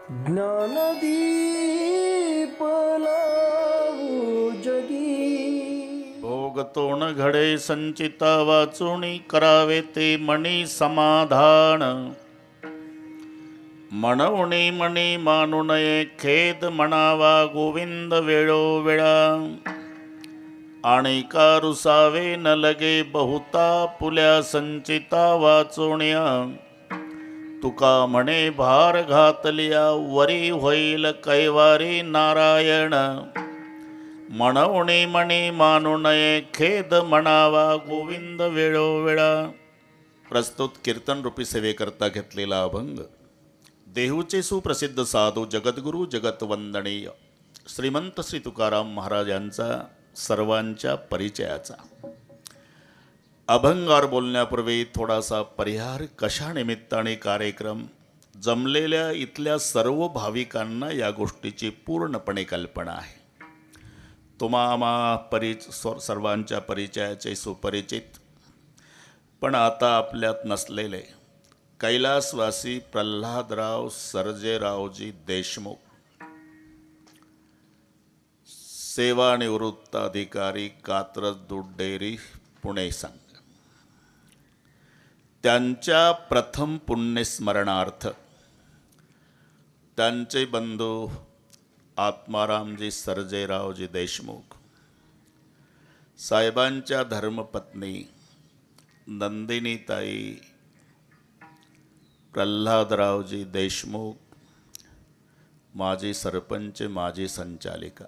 ज्ञानदीप लावू जगी. भोगतोण घडे संचिता वाचुनी करावे ते मनी समाधान. म्हणूनी मनी मानू नये खेद म्हणावा गोविंद वेळोवेळा. आणि का रुसावे न लगे बहुता पुल्या संचिता वाचोण्या. तुका म्हणे भार घातलिया वरी होईल कैवारी नारायण. म्हणूनी मनी मानू नये खेद म्हणावा गोविंद वेळोवेळा. प्रस्तुत कीर्तन रूपी सेवेकरता घेतलेला अभंग देहूचे सुप्रसिद्ध साधू जगद्गुरू जगतवंदनीय श्रीमंत श्री तुकाराम महाराज यांचा सर्वांच्या परिचयाचा. अभंगावर बोलण्यापूर्वी थोडासा परिहार. कशा निमित्ताने कार्यक्रम जमलेल्या इथल्या सर्व भाविकांना या गोष्टीची पूर्णपणे कल्पना आहे. सर्वांच्या परिचयाचे सुपरिचित पण आता आपल्यात नसलेले कैलासवासी प्रल्हादराव सर्जेरावजी देशमुख, सेवानिवृत्त अधिकारी, कात्रज दूध डेअरी, पुणे संघ. त्यांच्या प्रथम पुण्यस्मरणार्थ त्यांचे बंधू आत्मारामजी सर्जेरावजी देशमुख, साहेबांच्या धर्मपत्नी नंदिनीताई प्रल्हादरावजी देशमुख, माजी सरपंच, माजी संचालिका,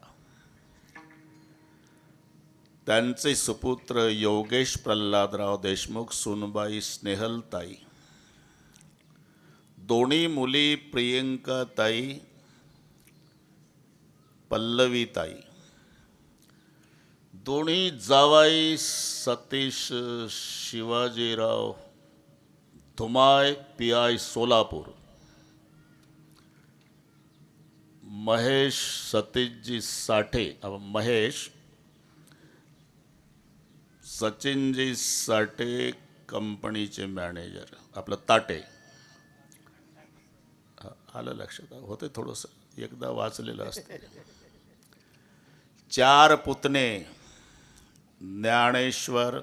त्यांचे सुपुत्र योगेश प्रल्हादराव देशमुख, सुनबाई स्नेहलताई, दोन्ही मुली प्रियंकाताई, पल्लवीताई, दोन्ही जावाई सतीश शिवाजीराव धुमाय PI सोलापूर, महेश सतीशजी साठे, महेश सचिनजी साठे कंपनीचे मॅनेजर, आपलं ताटे. आलं लक्षात, होते थोडंसं एकदा वाचलेलं असतं. 4 पुतणे ज्ञानेश्वर,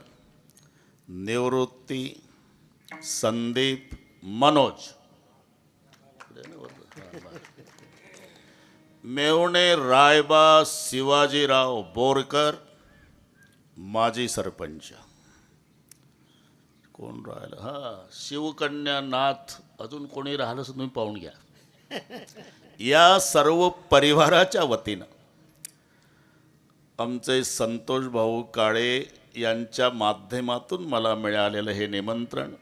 निवृत्ती, संदीप, मनोज. मेवणे रायबा शिवाजीराव बोरकर, माजी सरपंच. कोण राहिलं? शिवकन्या नाथ. अजून कोणी राहिलं असं तुम्ही पाहून घ्या. या सर्व परिवाराच्या वतीनं आमचे संतोष भाऊ काळे यांच्या माध्यमातून मला मिळालेलं हे निमंत्रण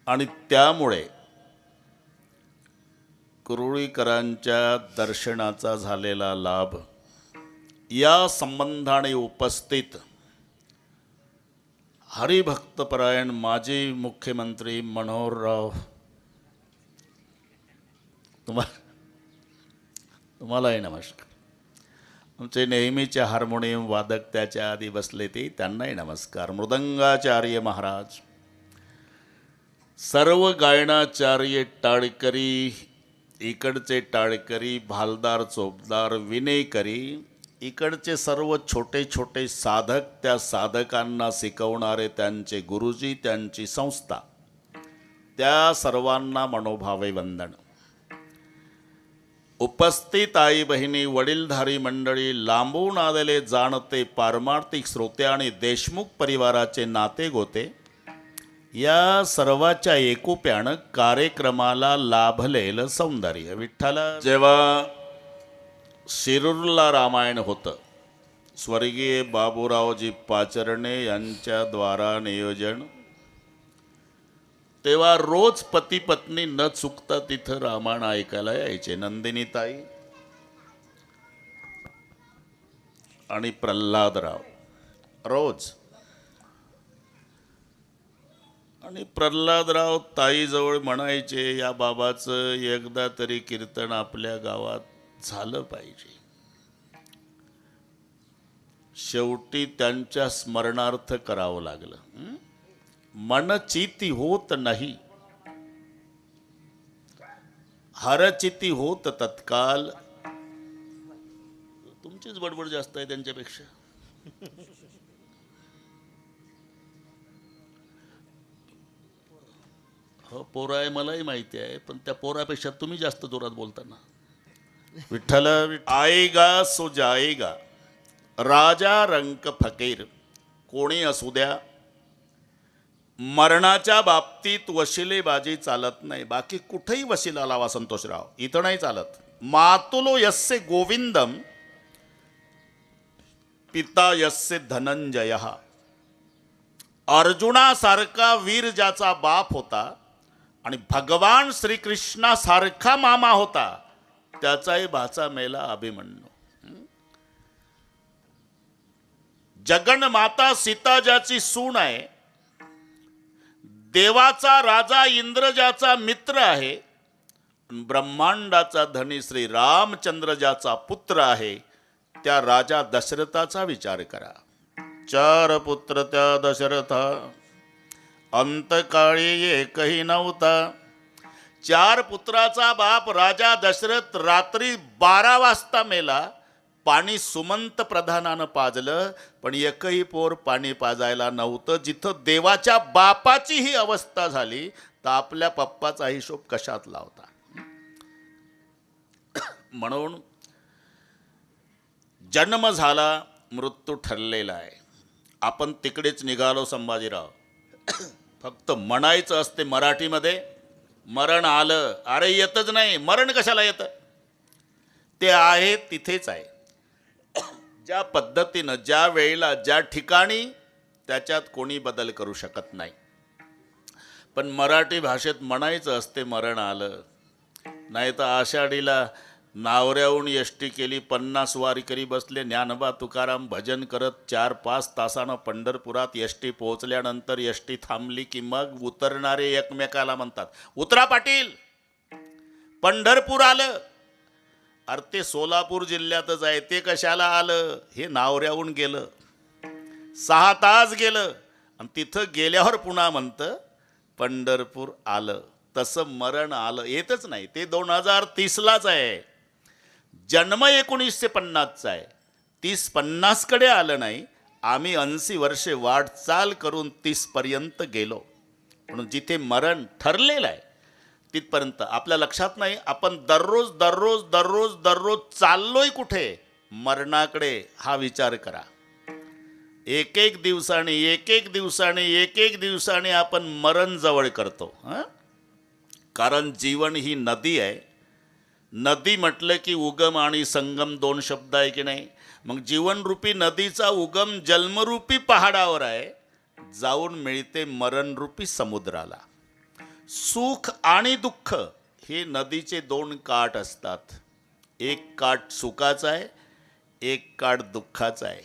आणि त्यामुळे कुरुळीकरांच्या दर्शनाचा झालेला लाभ, या संबंधाने उपस्थित हरिभक्तपरायण माजी मुख्यमंत्री मनोहरराव, तुम्हालाही नमस्कार. आमचे नेहमीचे हार्मोनियम वादक त्याच्या आधी बसले ते, त्यांनाही नमस्कार. मृदंगाचार्य महाराज, सर्व गायनाचार्य टाळकरी, इकडचे टाळकरी, भालदार चोपदार, विनेकरी, इकडचे सर्व छोटे छोटे साधक, त्या साधकांना शिकवणारे त्यांचे गुरुजी, त्यांची संस्था, त्या सर्वांना मनोभावे वंदन. उपस्थित आई बहिणी, वडीलधारी मंडळी, लांबून आलेले जाणते पारमार्थिक श्रोते आणि देशमुख परिवाराचे नाते गोते, या सर्वाच्या एकोप्यानं कार्यक्रमाला लाभलेलं सौंदर्य. विठ्ठला जेव्हा शिरूरला रामायण होतं, स्वर्गीय बाबूरावजी पाचरणे यांच्या द्वारा नियोजन, तेव्हा रोज पती पत्नी न चुकता तिथं रामायण ऐकायला यायचे. नंदिनीताई आणि प्रल्हादराव रोज. आणि प्रल्हादराव ताईजवळ म्हणायचे, या बाबाचं एकदा तरी कीर्तन आपल्या गावात झालं पाहिजे. शेवटी त्यांच्या स्मरणार्थ करावं लागलं. मनचिती होत नाही, हरचिती होत तत्काल. तुमचीच बडबड जास्त आहे त्यांच्यापेक्षा. हो पोरा आहे मलाही माहिती आहे, पण त्या पोरापेक्षा तुम्ही जास्त जोरात बोलताना. विठ्ठल आएगा सो जाएगा, राजा रंक फकीर. कोणी असू द्या, मरणाच्या बाबतीत वशिलेबाजी चालत नाही. बाकी कुठेही वशिला लावा संतोषराव, इथं नाही चालत. मातुलो यस्य गोविंदम पिता यस्य धनंजय. अर्जुनासारखा वीर ज्याचा बाप होता आणि भगवान श्रीकृष्णासारखा मामा होता, त्याचाही भाचा मेला अभिमन्यू. जगन्माता सीता ज्याची सून आहे, देवाचा राजा इंद्र ज्याचा मित्र आहे, ब्रह्मांडाचा धनी श्री रामचंद्र ज्याचा पुत्र आहे, त्या राजा दशरथाचा विचार करा. 4 पुत्र त्या दशरथा, अंतकाळी एकही नव्हता. 4 पुत्राचा बाप राजा दशरथ रात्री 12 वाजता मेला. पाणी सुमंत प्रधानानं पाजलं, पण एकही पोर पाणी पाजायला नव्हतं. जिथं देवाच्या बापाची ही अवस्था झाली, तर आपल्या पप्पाचा हिशोब कशात लावता. म्हणून जन्म झाला, मृत्यू ठरलेला आहे. आपण तिकडेच निघालो संभाजीराव. फक्त म्हणायचं असते मराठीमध्ये, मरण आलं. अरे येतच नाही, मरण कशाला येतं? ते आहे तिथेच आहे. ज्या पद्धतीनं, ज्या वेळेला, ज्या ठिकाणी, त्याच्यात कोणी बदल करू शकत नाही. पण मराठी भाषेत म्हणायचं असते मरण आलं. नाही तर आषाढीला नावऱ्याहून एसटी केली, 50 वारकरी बसले, ज्ञानबा तुकाराम भजन करत 4-5 तासानं पंढरपुरात एसटी पोहोचल्यानंतर एसटी थांबली की मग उतरणारे एकमेकाला म्हणतात, उतरा पाटील, पंढरपूर आलं. अरे ते सोलापूर जिल्ह्यातच आहे, ते कशाला आलं? हे नावऱ्याहून गेलं, 6 तास गेलं, आणि तिथं गेल्यावर पुन्हा म्हणतं पंढरपूर आलं. तसं मरण आलं येतच नाही. ते 2030लाच आहे. जन्म 1950चा आहे. 30-50 कडे आलं नाही. आम्ही 80 वर्षे वाटचाल करून 30 पर्यंत गेलो. म्हणून जिथे मरण ठरलेलं आहे तिथपर्यंत आपल्या लक्षात नाही. आपण दररोज दररोज दररोज दररोज चाललोय कुठे? मरणाकडे. हा विचार करा. एक एक दिवसाने एक एक दिवसाने एक एक दिवसाने आपण मरण जवळ करतो. कारण जीवन ही नदी आहे. नदी म्हटलं की उगम आणि संगम 2 शब्द आहे की नाही? मग जीवनरूपी नदीचा उगम जन्मरूपी पहाडावर आहे, जाऊन मिळते मरणरूपी समुद्राला. सुख आणि दुःख हे नदीचे 2 काठ असतात. एक काठ सुखाचा आहे, एक काठ दुःखाचा आहे.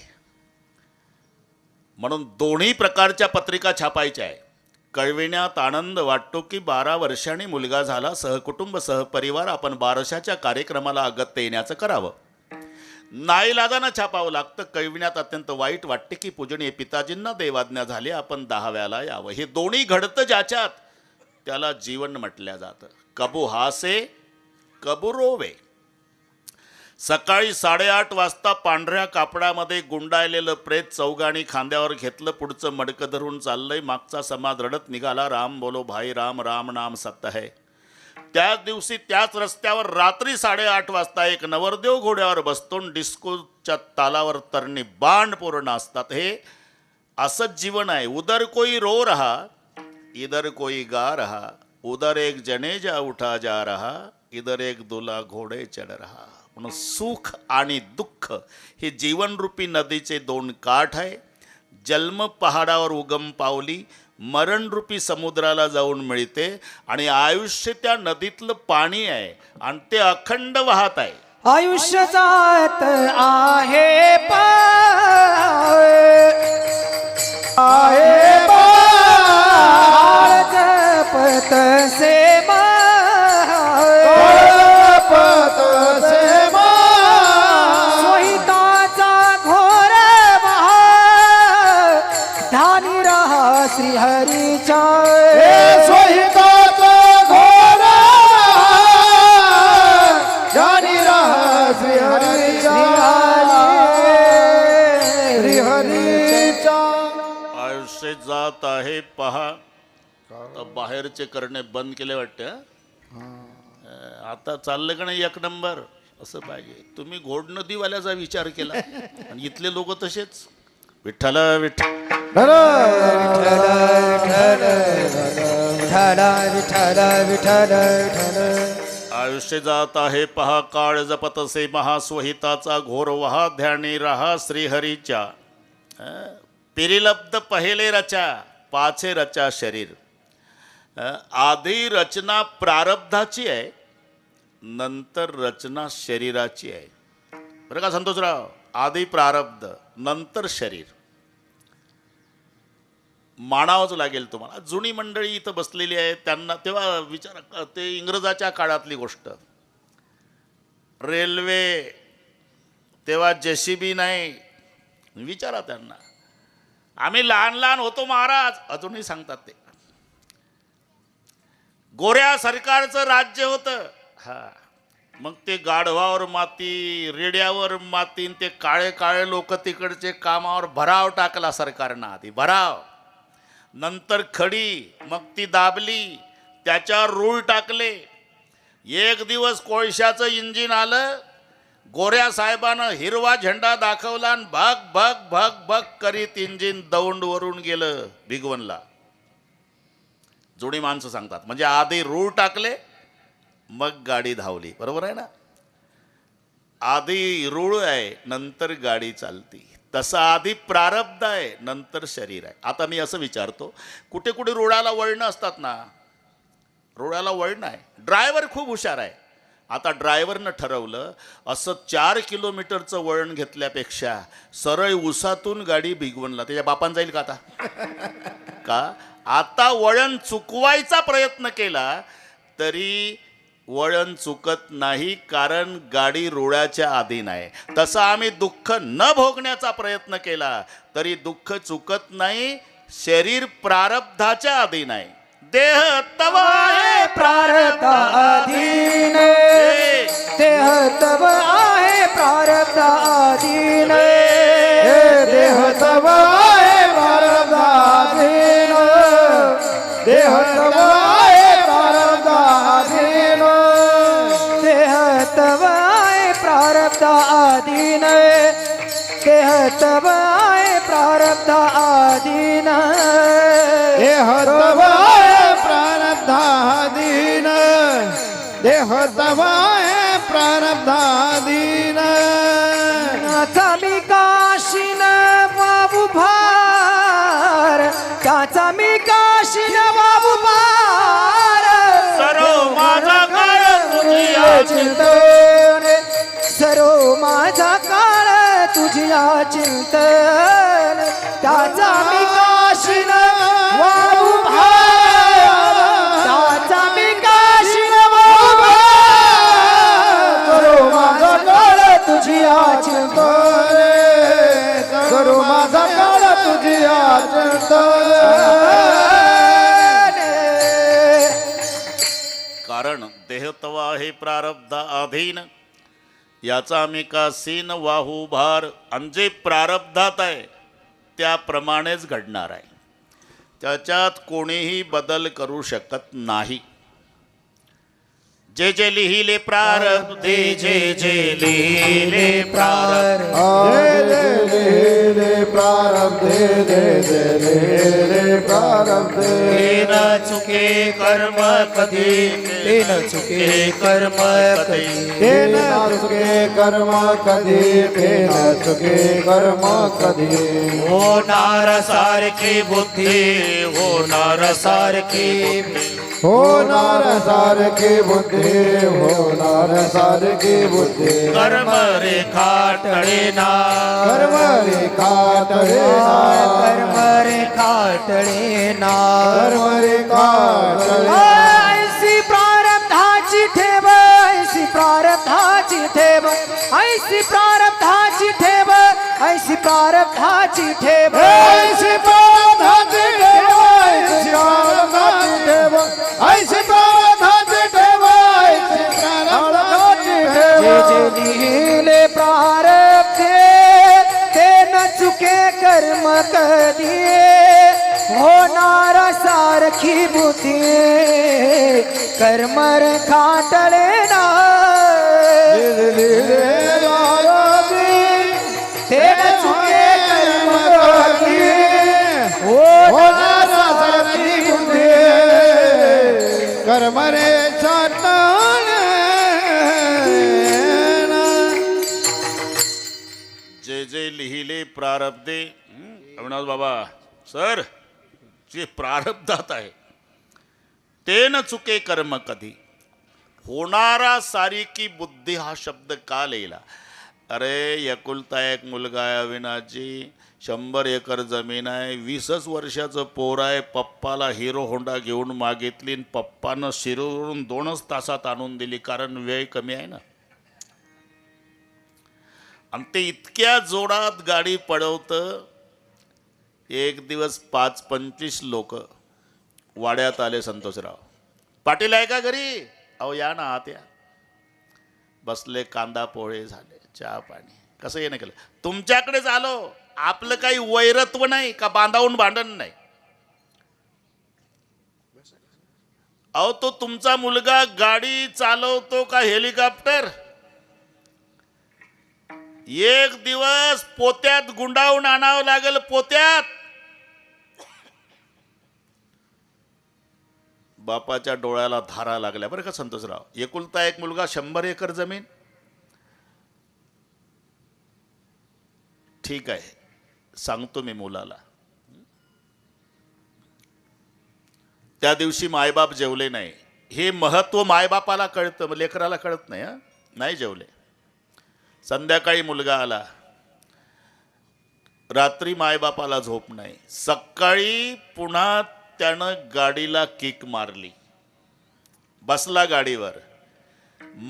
म्हणून दोन्ही प्रकारच्या पत्रिका छापायच्या आहे. कळविण्यात आनंद वाटतो की 12 वर्षांनी मुलगा झाला, सहकुटुंब सहपरिवार आपण बारशाच्या कार्यक्रमाला अगत्य येण्याचं करावं. नाईलाजानं छापावं लागतं. कळविण्यात अत्यंत वाईट वाटते की पूजनीय पिताजींना देवाज्ञा झाली, आपण 10व्याला यावं. हे दोन्ही घडतं ज्याच्यात, त्याला जीवन म्हटल्या जातं. कबू हासे कबू रोवे. सकाळी 8:30 वाजता पांढऱ्या कापडामध्ये गुंडाळलेलं प्रेत चौघाणी खांद्यावर घेतलं, पुढचं मडकं धरून चाललंय. मागचा समाज रडत निघाला, राम बोलो भाई राम, राम नाम सत्य है. त्याच दिवशी त्याच रस्त्यावर रात्री 8:30 वाजता एक नवरदेव घोड्यावर बसतो, डिस्कोच्या तालावर तरणी बाण पोरं नाचतात. हे असंच जीवन आहे. उधर कोई रो रहा, इधर कोई गा रहा, उधर एक जनेजा उठा जा रहा, इधर एक दूल्हा घोडे चढ रहा. म्हणून सुख आणि दुःख हे जीवनरूपी नदीचे 2 काठ आहे. जन्म पहाडावर उगम पावली, मरणरूपी समुद्राला जाऊन मिळते. आणि आयुष्य त्या नदीतलं पाणी आहे आणि ते अखंड वाहत आहे. आयुष्य जात आहे जपत से सोहिताचा घोर धानी रहा श्रीहरीच्या. सोहिताचा घोर बाहेरचे करणे बंद केले वाटतं. आता चाललं का नाही एक नंबर असं पाहिजे. तुम्ही घोड नदीवाल्याचा विचार केला आणि इथले लोक तसेच विठ्ठल विठ्ठल विठ्ठल विठ्ठल विठ्ठल विठ्ठल. आयुष्य जात आहे पहा काळ जपतसे महास्वहिताचा घोर वहा ध्यानी रहा श्रीहरीच्या. पिरिलब्ध पहिले रचा पाचे रचा शरीर. आधी रचना प्रारब्धाची आहे, नंतर रचना शरीराची आहे. बरं का संतोषराव, आधी प्रारब्ध नंतर शरीर. मानावंच लागेल तुम्हाला. जुनी मंडळी इथं बसलेली आहे त्यांना तेव्हा विचार, ते इंग्रजाच्या काळातली गोष्ट. रेल्वे तेव्हा JCB नाही. विचारा त्यांना. आम्ही लहान लहान होतो महाराज, अजूनही सांगतात ते. गोऱ्या सरकारचं राज्य होतं. हा, मग ते गाढवावर माती, रेड्यावर माती, ते काळे काळे लोक तिकडचे कामावर भराव टाकला सरकारनं. आधी भराव, नंतर खडी, मग ती दाबली, त्याच्यावर रूळ टाकले. एक दिवस कोळशाचं इंजिन आलं, गोऱ्या साहेबानं हिरवा झेंडा दाखवला आणि भग भग भग भग करीत इंजिन दौंडवरून गेलं भिगवणला. जुनी माणसं सांगतात. म्हणजे आधी रूळ टाकले मग गाडी धावली. बरोबर आहे ना. आधी रूळ आहे नंतर गाडी चालती. तसं आधी प्रारब्ध आहे नंतर शरीर आहे. आता मी असं विचारतो, कुठे कुठे रुळाला वळणं असतात ना. रुळाला वळणं आहे. ड्रायव्हर खूप हुशार आहे. आता ड्रायव्हरनं ठरवलं असं 4 किलोमीटरचं वळण घेतल्यापेक्षा सरळ उसातून गाडी भिगवणला. त्याच्या बापान जाईल का आता? का आता वळण चुकवायचा प्रयत्न केला तरी वळण चुकत नाही, कारण गाडी रुळाच्या अधीन आहे. तसं आम्ही दुःख न भोगण्याचा प्रयत्न केला तरी दुःख चुकत नाही. शरीर प्रारब्धाच्या अधीन आहे. देह तव आहे प्रारब्धाधीन. देह तव आहे प्रारब्धाधीन. देह तव आहे प्रारब्धाधीन. देह तव आहे प्रारब्धाधीन. देह तव आहे प्रारब्धाधीन. देह तव आहे प्रारब्धाधीन. देह तव आहे प्रारब्धाधीन. देह तव आहे प्रारब्धाधीन. त्याचा मी काशीन बाबू भार. त्याचा मी काशीन बाबू भार. सर्व माझा काळ तुझिया चिंतन. सर्व माझा काळ तुझिया चिंतन. त्याचा मी काशीन बाबू भार. त्याचा मी काशीन बाबू भार. सर्व माझा काळ तुझिया चिंतन. सर्व माझा काळ तुझिया चिंतन. कारण देह तवा हे प्रारब्ध अधीन. याचा आम्ही का सीन वाहू भार. आणि जे प्रारब्धात आहे त्याप्रमाणेच घडणार आहे. त्याच्यात कोणीही बदल करू शकत नाही. जे जे लिहिले प्रारब्धे, जे जे लिहिले प्रारब्ध, प्रारब्धे प्रारब्धे. न चुके कर्म कधी, न चुके कर्म कधी. न चुके कर्म कधी. न चुके कर्म कधी. होणार सारखी बुद्धी, होणार सारखी होणार सारखी बुद्धी. होणार सारखी बुद्धी. कर्म रेखा टळेना. कर्म रेखा टळेना. कर्म रेखा टळेना. कर्म रेखा टळेना. ऐसी प्रारब्धाची ठेव. ऐसी प्रारब्धाची ठेव. ऐसी प्रारब्धाची ठेव. ऐसी प्रारब्धाची ठेव. ऐशी प्रारब्धाची ठेव. ऐशी प्रारब्धाची ठेव. ऐशी प्रारब्धाची ठेव. ऐशी प्रारब्धाची ठेव. जे जे लिहिले प्रारब्धे ते न चुके कर्म कधी. होणार सारखी सारखी बुद्धी कर्म रेखाटले ना तेन चुके कर्म कधी होणार सारखी बुद्धी कर्म रे जे जे लिहिले प्रारब्धे अविनाश बाबा सर जे प्रारब्धात आहे ते न चुके कर्म कधी होणारा सारिकी बुद्धी हा शब्द का लिहिला अरे एकुलता एक मुलगा आहे अविनाशजी 100 एकर जमीन आहे 20च वर्षाचं पोर आहे पप्पाला हिरो होंडा घेऊन मागितली आणि पप्पानं शिरूरून 2च तासात आणून दिली कारण वेळ कमी आहे ना आणि ते इतक्या जोरात गाडी पळवतं एक दिवस 5-25 लोक वाड्यात आले संतोषराव पाटील आहे का घरी अहो या ना आत या बसले कांदा पोहे झाले चहा पाणी कसं येणं केलं तुमच्याकडेच आलो आपलं काही वैरत्व नाही का बांधावून भांडण नाही अहो तो तुमचा मुलगा गाडी चालवतो का हेलिकॉप्टर एक दिवस पोत्यात गुंडाळून आणावं लागेल पोत्यात बापाच्या डोळ्याला धारा लागल्या बरं का संतोषराव एकुलता एक मुलगा 100 एकर जमीन ठीक आहे सांगतो मी मुलाला त्या दिवशी मायबाप जेवले नाही हे महत्व मायबापाला कळतं लेकराला कळत नाही नाही जेवले संध्याकाळी मुलगा आला रात्री मायबापाला झोप नाही सकाळी पुन्हा त्यानं गाडीला किक मारली बसला गाडीवर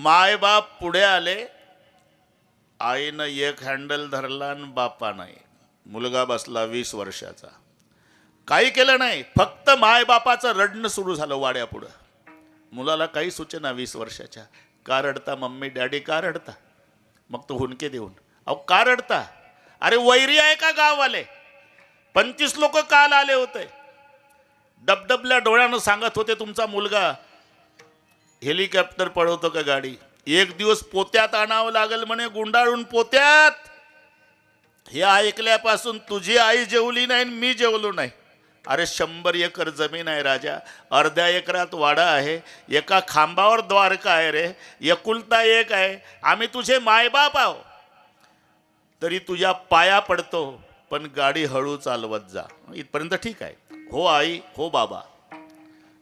मायबाप पुढे आले आईनं एक हँडल धरला आणि बापानं मुलगा बसला 20 वर्षाचा काही केलं नाही फक्त मायबापाचं रडणं सुरू झालं वाड्यापुढं मुलाला काही सूचना 20 वर्षाच्या का रडता मम्मी डॅडी का रडता मग तो हुंदके देऊन अहो का रडता अरे वैरी आहे का गाववाले 25 लोक काल आले होते डबडबल्या डोळ्यानं सांगत होते तुमचा मुलगा हेलिकॉप्टर पळवतो का गाडी एक दिवस पोत्यात आणावं लागेल म्हणे गुंडाळून पोत्यात हे ऐकल्यापासून तुझी आई जेवली नाही मी जेवलो नाही अरे 100 एकर जमीन आहे राजा अर्ध्या एकरात वाडा आहे एका खांबावर द्वारका आहे रे एकुलता एक आहे आम्ही तुझे मायबाप आहो तरी तुझ्या पाया पडतो पण गाडी हळू चालवत जा इथपर्यंत ठीक आहे हो आई हो बाबा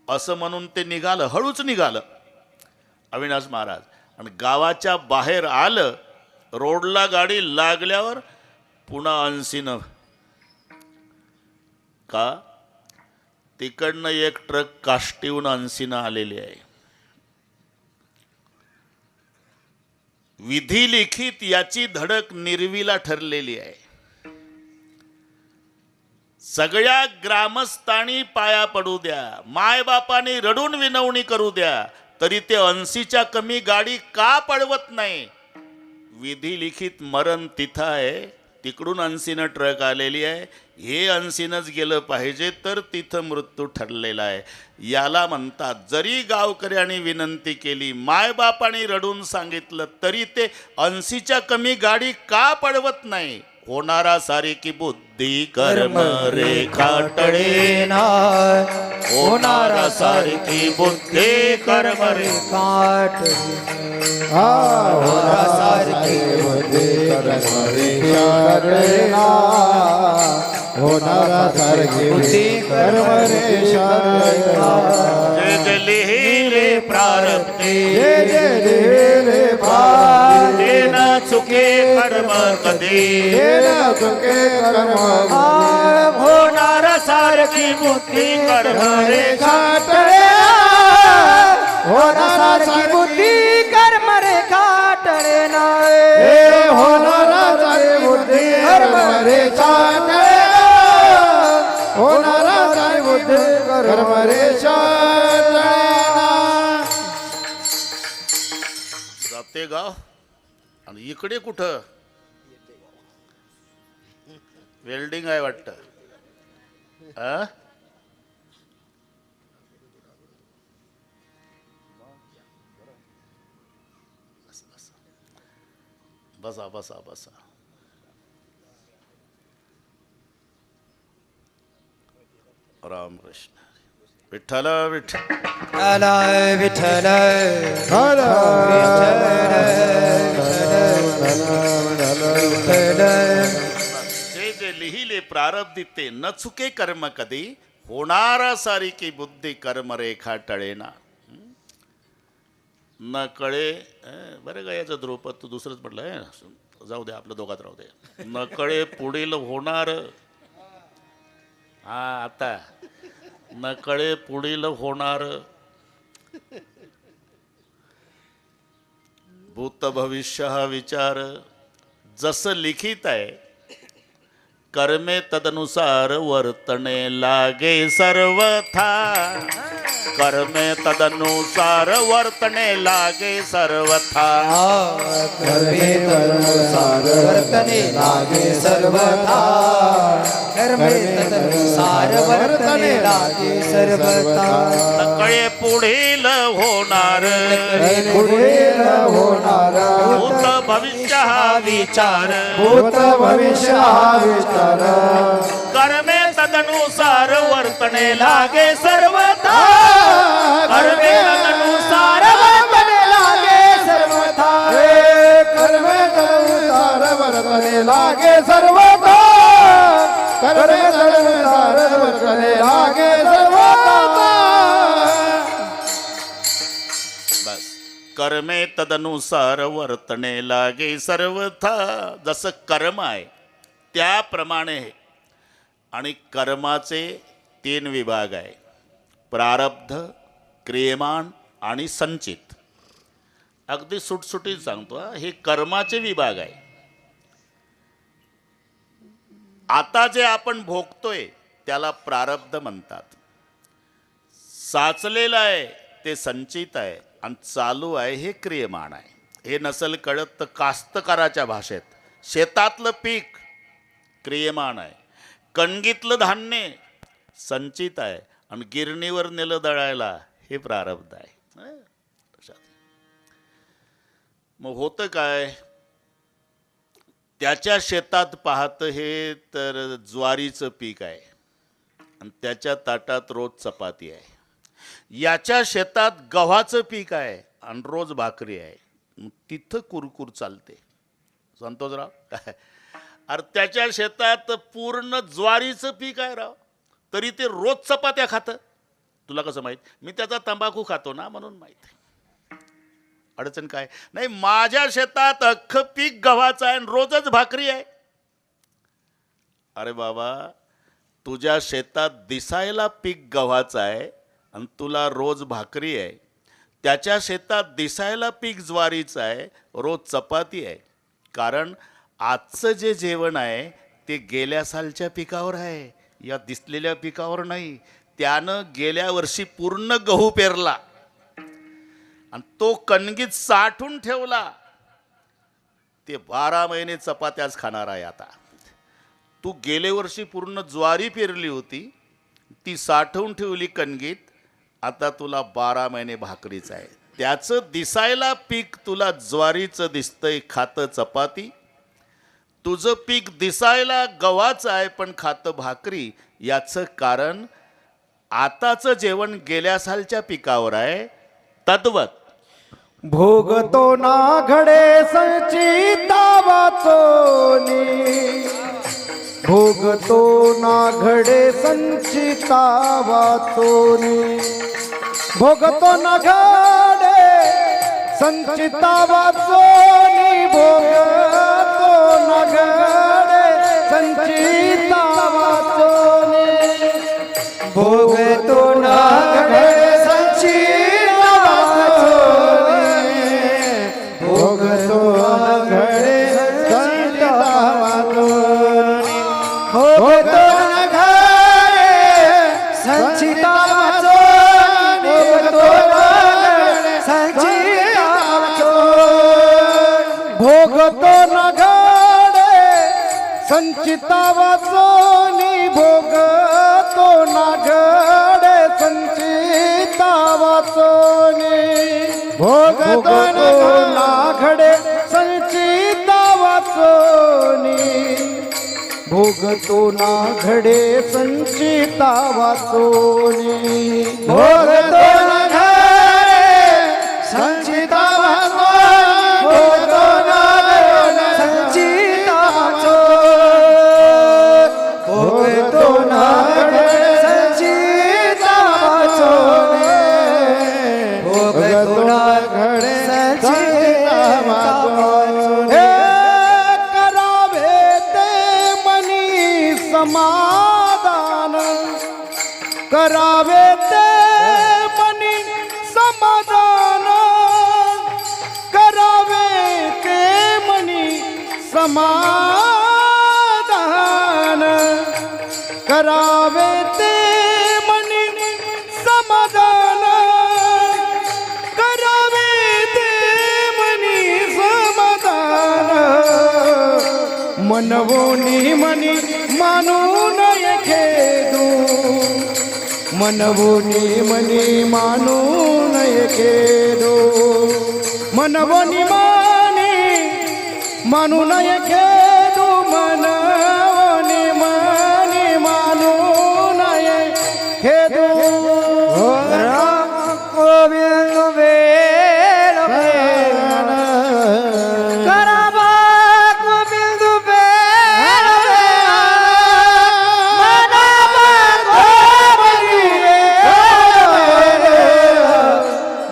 असं म्हणून ते निघालं हळूच निघालं अविनाश महाराज आणि गावाच्या बाहेर आलं रोडला गाडी लागल्यावर पुन्हा 80 का तिकडनं एक ट्रक काष्टीहून 80 आलेली आहे विधी लिखित याची धडक निर्वीला ठरलेली आहे सगळ्या ग्रामस्थांनी पाया पडू द्या मायबापाने रडून विनवणी करू द्या तरी ते 80च्या कमी गाडी का पळवत नाही विधी लिखित मरण तिथं आहे तिकडून 80 ट्रक आलेली आहे हे 80नच गेलं पाहिजे तर तिथं मृत्यू ठरलेला आहे याला म्हणतात जरी गावकऱ्यांनी विनंती केली मायबापाने रडून सांगितलं तरी ते 80च्या कमी गाडी का पळवत नाही होणारा सारिकी बुद्धी कर्म रेखाटले ना होणारा सारिकी बुद्धी कर्म रेखाटले होणारा सारखी बुद्धी कर्म रेखाटले होणारा सारखी बुद्धी कर्म रेखाटले जे लिहिले प्रारब्धे जे लिहिले प्रारब्धे न चुके कर्म कधी न चुके कर्म होणारा सारखी बुद्धी कर्म रेखाटले होणारा सारखी बुद्धी कर्म रेखाटले ना होणारा सारखी बुद्धी कर्म रेखाटले होणारा सारखी बुद्धी कर्म रेखाटले जाते गाव आणि इकडे कुठं वेल्डिंग आहे वाटतं बसा बसा बसा. राम कृष्ण विठ्ठल विठ्ठल. आला विठ्ठल हर जे जे लिहिले प्रारब्धी ते न चुके कर्म कधी होणारा सारी की बुद्धी कर्म रेखा टळेना. न कळे बरं का याचं द्रुपद तू दुसरंच म्हटलंय. जाऊ दे आपलं दोघात राहू दे. न कळे पुढील होणार. हा आता न कळे पुढील होणार. भूत भविष्य हा विचार जसं लिखित आहे कर्मे तदनुसार वर्तणे लागे सर्वथा. कर्मे तदनुसार वर्तणे लागे सर्वथा. कर्मे तदनुसार वर्तने लागे सर्वथा. कर्मे तदनुसार वर्तने लागे सर्वथा. नकळे पुढील होणार. पुढील होणार भूत भविष्य हा विचार. भूत भविष्य हा विचार कर्मे तदनुसार वर्तणे लागे सर्वथा. कर्मे तदनुसार वर्तने लागे सर्वथा. कर्मे तदनुसार वर्तने लागे सर्वथा. कर्मे तदनुसार वर्तने लागे सर्वथा. बस कर्मे तदनुसार वर्तणे लागे सर्वथा. जसं कर्म आहे त्याप्रमाणे. आणि कर्माचे 3 विभाग आहे. प्रारब्ध, क्रियमाण आणि संचित. अगदी सुटसुटीत सांगतो हे कर्माचे विभाग आहे. आता जे आपण भोगतोय त्याला प्रारब्ध म्हणतात. साचलेलं आहे ते संचित आहे आणि चालू आहे हे क्रियमाण आहे. हे नसेल कळत तर कास्तकाराच्या भाषेत शेतातलं पीक क्रियमाण आहे. कणगीतलं धान्य संचित आहे आणि गिरणीवर नेलं दळायला हे प्रारब्ध आहे. मग होतं काय त्याच्या शेतात पाहतं हे तर ज्वारीचं पीक आहे आणि त्याच्या ताटात रोज चपाती आहे. याच्या शेतात गव्हाचं पीक आहे आणि रोज भाकरी आहे. मग तिथं कुरकुर चालते. संतोषराव काय अरे त्याच्या शेतात पूर्ण ज्वारीचं पीक आहे राव तरी ते रोज चपात्या खातं. तुला कसं माहीत? मी त्याचा तंबाखू खातो ना म्हणून माहीत. अडचण काय नाही. माझ्या शेतात अख्खं पीक गव्हाचं आहे आणि रोजच भाकरी आहे. अरे बाबा तुझ्या शेतात दिसायला पीक गव्हाचं आहे आणि तुला रोज भाकरी आहे. त्याच्या शेतात दिसायला पीक ज्वारीचं आहे रोज चपाती आहे. कारण आजचं जे जेवण आहे ते गेल्या सालच्या पिकावर आहे या दिसलेल्या पिकावर नाही. त्यानं गेल्या वर्षी पूर्ण गहू पेरला आणि तो कणगीत साठून ठेवला. ते 12 महिने चपात्याच खाणार आहे. आता तू गेले वर्षी पूर्ण ज्वारी पेरली होती ती साठवून ठेवली कणगीत. आता तुला 12 महिने भाकरीच आहे. त्याचं दिसायला पीक तुला ज्वारीचं दिसतंय खातं चपाती. तुझं पीक दिसायला गव्हाचं आहे पण खातं भाकरी. याचं कारण आताचं जेवण गेल्या सालच्या पिकावर आहे. तद्वत भोगतो ना घडे संचिता वाचोनी. भोगतो ना घडे संचिता वाचोनी. भोगतो ना घडे संचिता वाचोनी. भोगतो ना घडे संचिता वाचोनी. भोगतो ना घडे संचिता वाचोनी. भोगतो ना घडे संचिता वाचोनी. भोगतो ना घडे संचिता वाचोनी. भोगतो ना संचिता वाचोनी. भोगतो ना घडे संचिता वाचोनी. भोगतो ना घडे संचिता वाचोनी. भोगतो ना घडे संचिता भोगतो ना घडे संचिता वाचोनी भोगतो ना घडे संचिता वाचोनी भोगतो ना घडे संचिता वाचोनी भोगतो ना घडे संचिता वाचोनी भोगतो ना घडे संचिता वाचोनी समाधान करावे ते मनी समाधान करावे ते मनी समाधान करावे ते मनी समाधान करावे ते मनी समाधान मनवोनी मनी मानून खेदू मनवोनी मनी मानून खेदू मनवोनी मनी मानून खेदू मनवोनी मनी मानून खेदू गोविंद वेल करावा गोविंद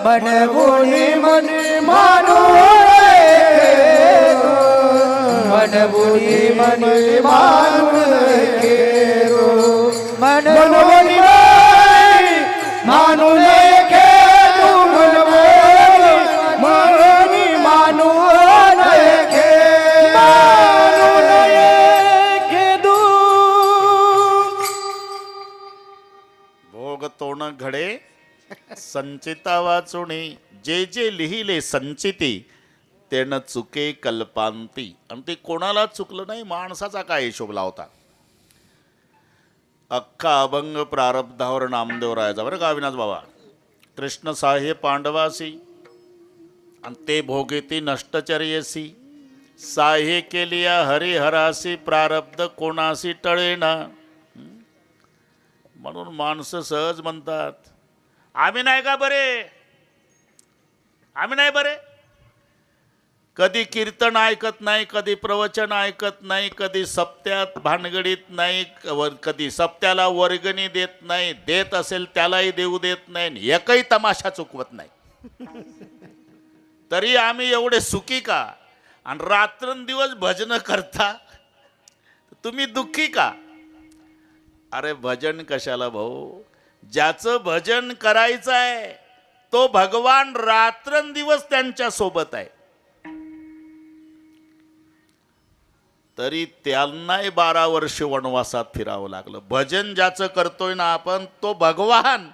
मनवोनी मनी मानून खेदू मनवोनी मनी मानून खेदू मनवोनी मानून खेदू भोगतो न घडे संचिता वाचुणी जे जे लिहिले संचिती त्यानं चुके कल्पांती. आणि ते कोणाला चुकलं नाही, माणसाचा काय हिशोब लावता. अख्खा अभंग प्रारब्धावर नामदेवरायाचा बरं का अविनाश बाबा. कृष्ण साहे पांडवासी आणि ते भोगेती नष्टचर्यसी साहे केलिया हरिहरासी प्रारब्ध कोणासी टळेना. म्हणून माणसं सहज म्हणतात आम्ही नाही का बरे, आम्ही नाही बरे. कधी कीर्तन ऐकत नाही, कधी प्रवचन ऐकत नाही, कधी सप्त्यात भानगडीत नाही, कधी सप्त्याला वर्गणी देत नाही, देत असेल त्यालाही देऊ देत नाही, एकही तमाशा चुकवत नाही. तरी आम्ही एवढे सुखी का. आणि रात्रंदिवस भजन करता तुम्ही दुःखी का. अरे भजन कशाला भाऊ, ज्याचं भजन करायचं आहे तो भगवान रात्रंदिवस त्यांच्या सोबत आहे. तरी त्यांनाही 12 वर्ष वनवासात फिरावं लागलं. भजन ज्याचं करतोय ना आपण तो भगवान.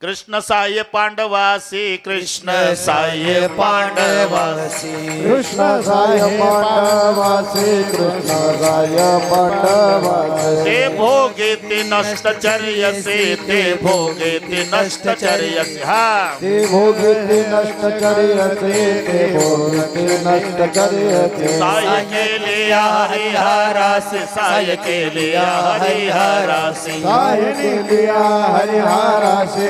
कृष्ण साह्य पांडवासी कृष्ण साह्य पांडवासी कृष्ण साह्य पांडवासी कृष्ण साह्य पांडवासी ते भोगे ते नष्टचर्यसे ते भोगे ते नष्टचर्यसे. हा ते भोगे ते नष्टचर्यसे ते भोगे ते नष्टचर्यसे साह्य केले हरिहरासी साह्य केले हरिहरासी साह्य केले हरिहरासी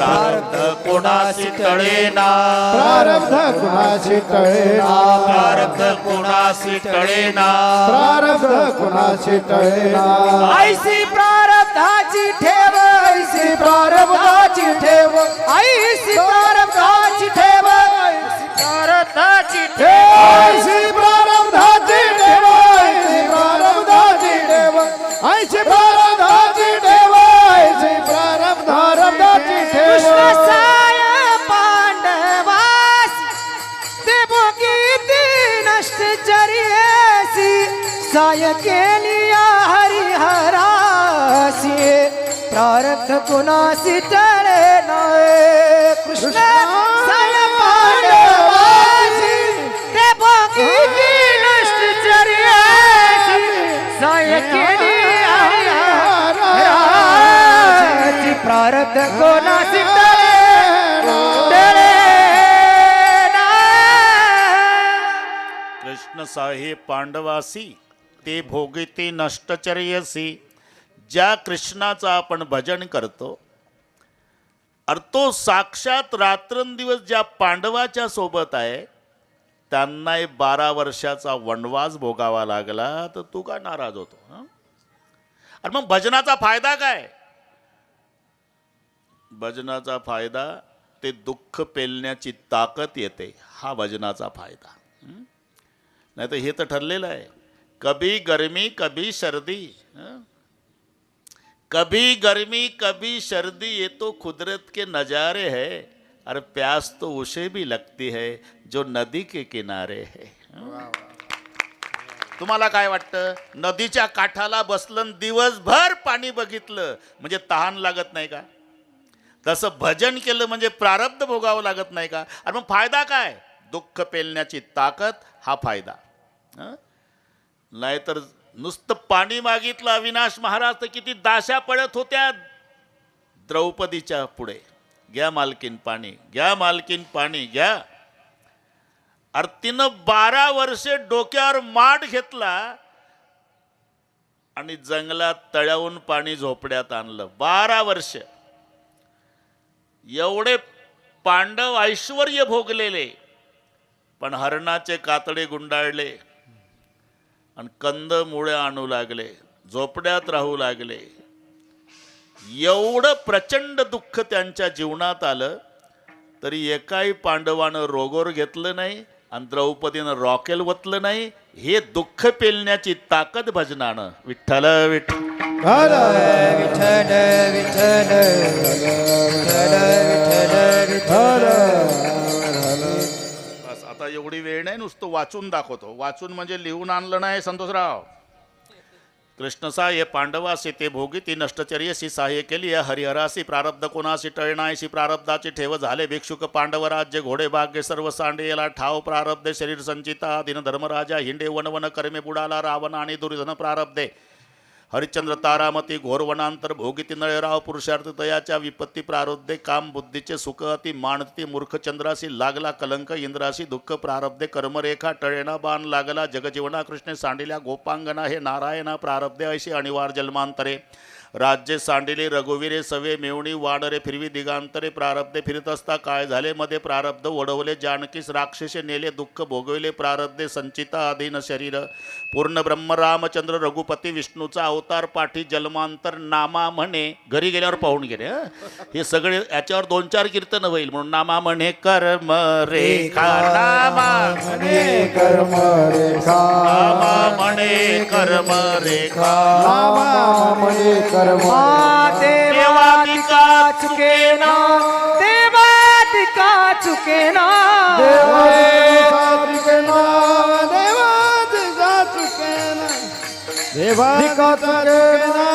प्रारब्ध कोणासी टळेना प्रारब्ध कोणासी टळेना प्रारब्ध कोणासी टळेना प्रारब्ध कोणासी टळेना. ऐसी प्रारब्धाची ठेव ऐसी प्रारब्धाची ठेव ऐसी प्रारब्धाची ठेव ऐसी प्रारब्धाची ठेव ऐसी प्रारब्धाची ठेव ऐसी प्रारब्धाची ठेव ऐसी प्रारब्धाची ठेव ऐसी प्रारब्धाची ठेव. कृष्ण साय पांडवासी ते भोगीती नष्टचर्यसी साय केलिया हरिहरासी प्रारब्ध कोणासी टळे नये. कृष्ण साय पांडवासी ते भोगीती नष्टचर्यसी साय केलिया हरिहरासी प्रारब्ध कोणासी टळे ना. कृष्ण कृष्ण साहे पांडवासी ते भोगिते नष्टचर्यसी. ज्या कृष्णाचं आपण भजन करतो अरे तो साक्षात रात्रंदिवस ज्या पांडवाच्या सोबत आहे त्यांनाही 12 वर्षाचा वनवास भोगावा लागला तर तू का नाराज होतो हं? अरे मग भजनाचा फायदा काय? भजनाचा फायदा ते दुःख पेलण्याची ताकद येते, हा भजनाचा फायदा. नाही तर हे तर ठरलेलं आहे, कभी गर्मी कभी सर्दी. कभी गर्मी कभी सर्दी, ये तो कुदरत के नज़ारे है. अरे प्यास तो उसे भी लगती है जो नदी के किनारे है. तुम्हाला काय वाटतं, नदीच्या काठाला बसलं दिवसभर पाणी बघितलं म्हणजे तहान लागत नाही का? तसं भजन केलं म्हणजे प्रारब्ध भोगावं लागत नाही का? अरे मग फायदा काय? दुःख पेलण्याची ताकद, हा फायदा. नाहीतर नुसतं पाणी मागितलं अविनाश महाराज तर किती दाशा पडत होत्या द्रौपदीच्या पुढे. घ्या मालकीन पाणी, घ्या मालकीन पाणी घ्या. अरे तिनं 12 वर्षे डोक्यावर माठ घेतला आणि जंगलात तळ्याहून पाणी झोपड्यात आणलं. 12 वर्ष एवढे पांडव ऐश्वर्य भोगलेले, पण हरणाचे कातडे गुंडाळले आणि कंद मुळे आणू लागले, झोपड्यात राहू लागले. एवढं प्रचंड दुःख त्यांच्या जीवनात आलं तरी एकाही पांडवानं रोगोर घेतलं नाही आणि द्रौपदीनं रॉकेल वतलं नाही. हे दुःख पेलण्याची ताकद भजनानं. विठ्ठल विठ्ठल विठ्ठल विठ्ठल विठ्ठल विठ्ठल. बस आता एवढी वेळ नाही, नुसतं वाचून दाखवतो. वाचून म्हणजे लिहून आणलं नाही संतोषराव. कृष्णसाये पांडवासी ते भोगिती नष्टचर्यसी सहाय्य केली हरिहरासी. प्रारब्ध कोणासी टळणायसी प्रारब्धाची ठेव झाले भिक्षुक पांडव राज्य. घोडे भाग्य सर्व सांडेला ठाव प्रारब्धे. शरीर संचिता दिन धर्मराजा हिंडे वन वन कर्मे बुडाला रावण आणि दुर्धन प्रारब्धे. हरिश्चंद्र तारामती घोर वनांतर भोगिती नळराव. पुरुषार्थ तयाच्या विपत्ती प्रारब्धे. काम बुद्धीचे सुख अति मानती. मूर्ख चंद्रासी लागला कलंक इंद्रासी. दुःख प्रारब्धे कर्मरेखा टळेना बाण लागला. जगजीवना कृष्णे सांडिल्या गोपांगना. हे नारायणा प्रारब्धे ऐशी अनिवार जन्मांतरे. राज्य सांडिले रघुवीरे सवे मेवणी. वानरे फिरवी दिगांतरे प्रारब्धे. फिरत असता काय झाले मध्ये प्रारब्ध. ओढवले जानकीस राक्षसे नेले दुःख भोगविले प्रारब्धे. संचिता अधीन शरीर. पूर्ण ब्रह्म रामचंद्र रघुपती विष्णूचा अवतार पाठी जन्मांतर नामा म्हणे. घरी गेल्यावर पाहून गेले. हे सगळे याच्यावर 2-4 कीर्तन होईल म्हणून. नामा म्हणे कर्म रेखा. नामा म्हणे कर्म रेखा. नामा म्हणे कर्म रेखा. नामा म्हणे कर्म. देवादिका चुकेना देवादिका चुकेना. देवादिका चुकेना देवादिका चुकेना. देवादिका चुकेना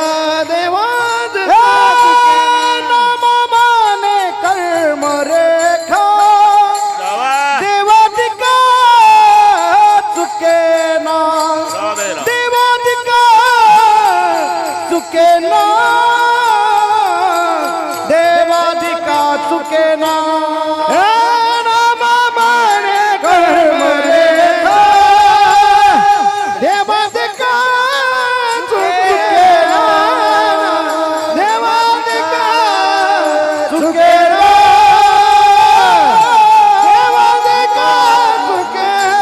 देवादिका चुकेना. नामा म्हणे कर्म रेखा. देवादिका चुकेना. देवादिका चुकेना. देवादिका चुकेना. नामा म्हणे कर्म रेखा. देवादिका चुकेना. देवादिका चुकेना. देवादिका चुकेना.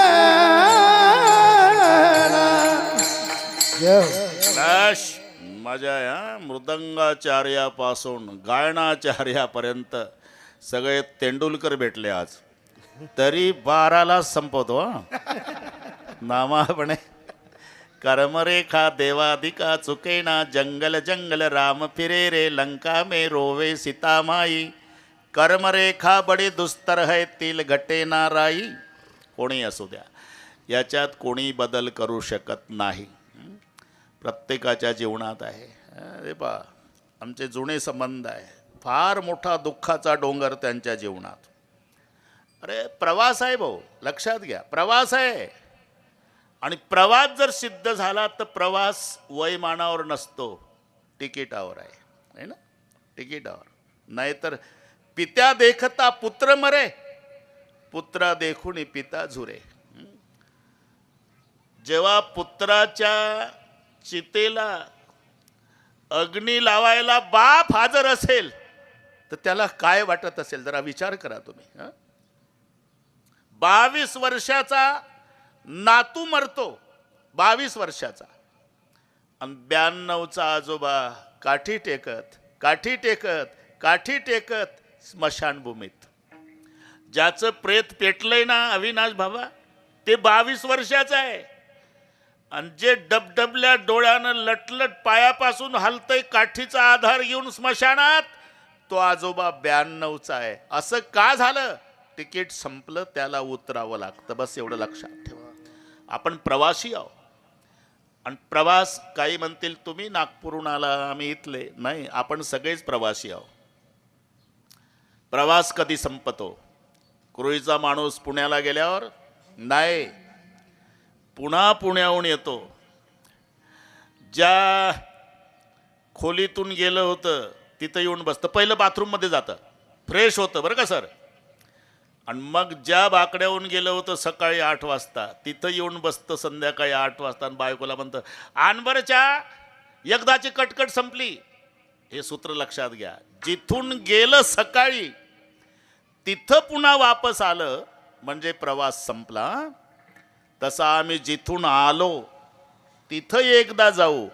मजा आहे हा. मृदंगाचार्यापासून गायनाचार्यापर्यंत सगळे तेंडुलकर भेटले आज. तरी 12ला संपवतो हा. नामा म्हणे कर्मरेखा. देवादिका चुकेना. जंगल जंगल राम फिरे रे. लंका में रोवे सीतामाई. कर्मरेखा बडी दुस्तर है तिल घटे ना राई. कोणी असू द्या, याच्यात कोणी बदल करू शकत नाही. प्रत्येकाच्या जीवनात आहे. अरे बा, आमचे जुने संबंध आहे. फार मोठा दुःखाचा डोंगर त्यांच्या जीवनात. अरे प्रवास आहे भाऊ, लक्षात घ्या, प्रवास आहे. आणि प्रवास जर सिद्ध झाला तर प्रवास वयमानावर नसतो, तिकिटावर आहे ना, तिकिटावर. नाहीतर पित्या देखता पुत्र मरे, पुत्रा देखून पिता झुरे. जेव्हा पुत्राच्या चितेला अग्नी लावायला बाप हजर असेल तर त्याला काय वाटत असेल जरा विचार करा तुम्ही. 22 वर्षाचा नातू मरतो, 22 वर्षाचा, आणि 92चा आजोबा काठी टेकत काठी टेकत काठी टेकत स्मशानभूमीत. ज्याचं प्रेत पेटलंय ना अविनाश बाबा, ते 22 वर्षाचं आहे. आणि जे डबडबल्या डोळ्यानं लटलट पायापासून हलतय काठीचा आधार घेऊन स्मशानात, तो आजोबा 92चा आहे. असं का झालं? तिकीट संपलं, त्याला उतरावं लागतं. बस एवढं लक्षात ठेवा. आपण प्रवासी आहोत. आणि प्रवास, काही म्हणतील तुम्ही नागपूरहून आला आम्ही इथले, नाही, आपण सगळेच प्रवासी आहोत. प्रवास कधी संपतो? कुरुळीचा माणूस पुण्याला गेल्यावर नाही, पुन्हा पुण्याहून येतो. ज्या खोलीतून गेलं होतं तिथं येऊन बसतं, पहिलं बाथरूममध्ये जातं, फ्रेश होतं बरं का सर, आणि मग ज्या बाकड्याहून गेलं होतं सकाळी 8 वाजता तिथं येऊन बसतं संध्याकाळी 8 वाजता, आणि बायकोला म्हणतं आण बरं चहा, एकदाची कटकट संपली. हे सूत्र लक्षात घ्या. जिथून गेलं सकाळी तिथं पुन्हा वापस आलं म्हणजे प्रवास संपला. तसा आम्ही जिथून आलो तिथं एकदा जाऊ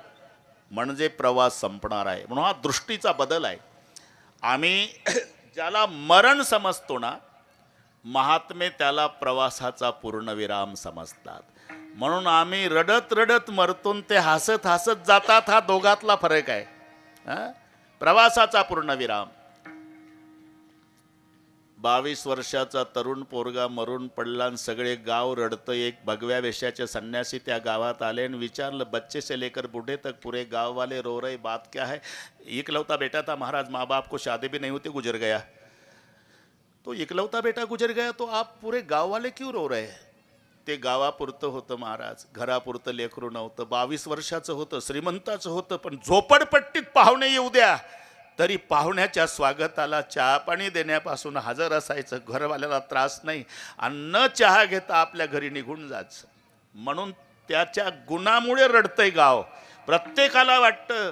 म्हणजे प्रवास संपणार आहे. म्हणून हा दृष्टीचा बदल आहे. आम्ही ज्याला मरण समजतो ना, महात्मे त्याला प्रवासाचा पूर्णविराम समजतात. म्हणून आम्ही रडत रडत मरतो, ते हसत हसत जातात. हा दोघातला फरक आहे. प्रवासाचा पूर्णविराम. 22 वर्षाचा तरुण पोरगा मरून पडला आणि सगळे गाव रडतं. एक भगव्या वेशाचे संन्यासी त्या गावात आले आणि विचारलं, बच्चे से लेकर बूढ़े तक पूरे गाँव वाले रो रहे, बात क्या है? इकलौता बेटा था महाराज, माँ बाप को शादी भी नहीं होती, गुजर गया. तो इकलौता बेटा गुजर गया तो आप पूरे गाँव वाले क्यों रो रहे? ते गावापुरतं होतं महाराज, घरापुरतं लेकरू नव्हतं. 22 वर्षाचं होतं, श्रीमंताचं होतं, पण झोपडपट्टीत पाहुणे येऊ द्या तरी पाहुण्याच्या स्वागताला चहा पाणी देण्यापासून हजर असायचं. घरवाल्याला त्रास नाही, आणि न चहा घेता आपल्या घरी निघून जायचं. म्हणून त्याच्या गुणामुळे रडतंय गाव. प्रत्येकाला वाटतं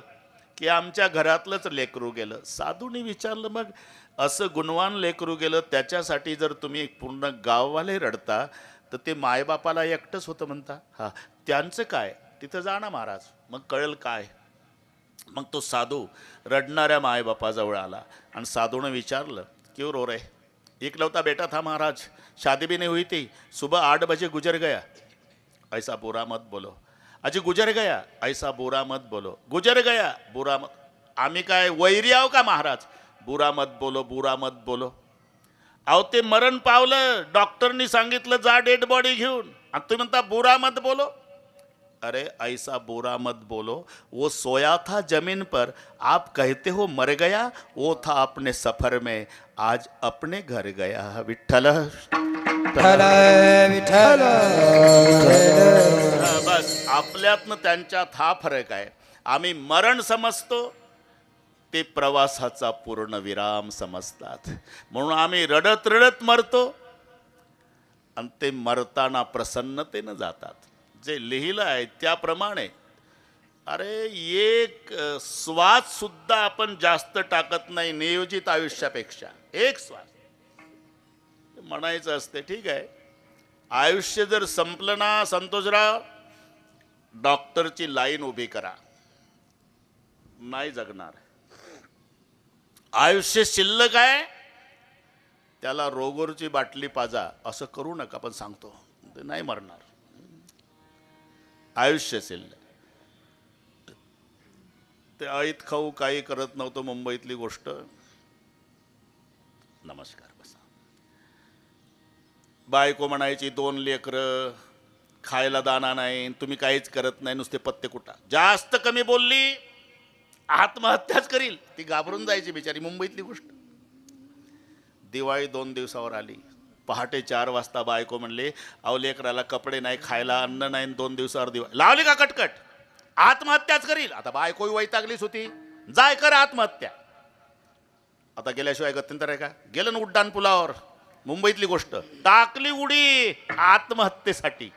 की आमच्या घरातलंच लेकरू गेलं. साधूंनी विचारलं, मग असं गुणवान लेकरू गेलं त्याच्यासाठी जर तुम्ही पूर्ण गाववाले रडता तर ते मायबापाला एकटंच होतं म्हणता? हा, त्यांचं काय? तिथं जा ना महाराज, मग कळेल काय. मग तो साधू रडणाऱ्या मायबापाजवळ आला आणि साधूने विचारलं, क्यों रो रहे? इकलौता बेटा था महाराज, शादी भी नहीं हुई थी, सुबह 8 बजे गुजर गया. ऐसा बुरा मत बोलो. अजी गुजर गया, ऐसा बुरा मत बोलो. गुजर गया, बुरा मत. आम्ही काय वैरी आहो का महाराज? बुरा मत बोलो, बुरा मत बोलो. अहो ते मरण पावलं, डॉक्टरनी सांगितलं जा डेड बॉडी घेऊन, आणि तुम्ही म्हणता बुरा मत बोलो. अरे ऐसा बुरा मत बोलो, वो सोया था जमीन पर, आप कहते हो मर गया, वो था अपने सफर में, आज अपने घर गया. विठ्ठल विठ्ठल विठ्ठल. बस आपल्यातनं त्यांच्यात हा फरक आहे. आम्ही मरण समजतो, ते प्रवासाचा पूर्ण विराम समजतात. म्हणून आम्ही रडत रडत मरतो आणि ते मरताना प्रसन्नतेनं जातात. जे लिहिलं आहे त्याप्रमाणे. अरे एक श्वास सुद्धा आपण जास्त टाकत नाही नियोजित आयुष्यापेक्षा. एक श्वास म्हणायचं असते, ठीक आहे. आयुष्य जर संपलं ना संतोषराव, डॉक्टरची लाईन उभी करा, नाही जगणार. आयुष्य शिल्लक आहे, त्याला रोगोरची बाटली पाजा, असं करू नका. पण सांगतो ते नाही मरणार. आयुष्य शिल्लक. ते ऐत खाऊ काही करत नव्हतं, मुंबईतली गोष्ट. नमस्कार, बसा. बायको म्हणायची 2 लेकरं, खायला दाना नाही, तुम्ही काहीच करत नाही, नुसते पत्ते कुटा. जास्त कमी बोलली आत्महत्याच करील. ती घाबरून जायची बिचारी. मुंबईतली गोष्ट. दिवाळी 2 दिवसावर आली. पहाटे 4 वाजता बायको म्हणले, अहो लेकराला कपडे नाही, खायला अन्न नाही, 2 दिवसावर दिवाळी. लावली का कटकट? आत्महत्याच करील. आता बायको वैतागलीच होती, जाय कर आत्महत्या. आता गेल्याशिवाय गत्यंतर आहे का? गेलं ना उड्डाण पुलावर. मुंबईतली गोष्ट. टाकली उडी आत्महत्येसाठी.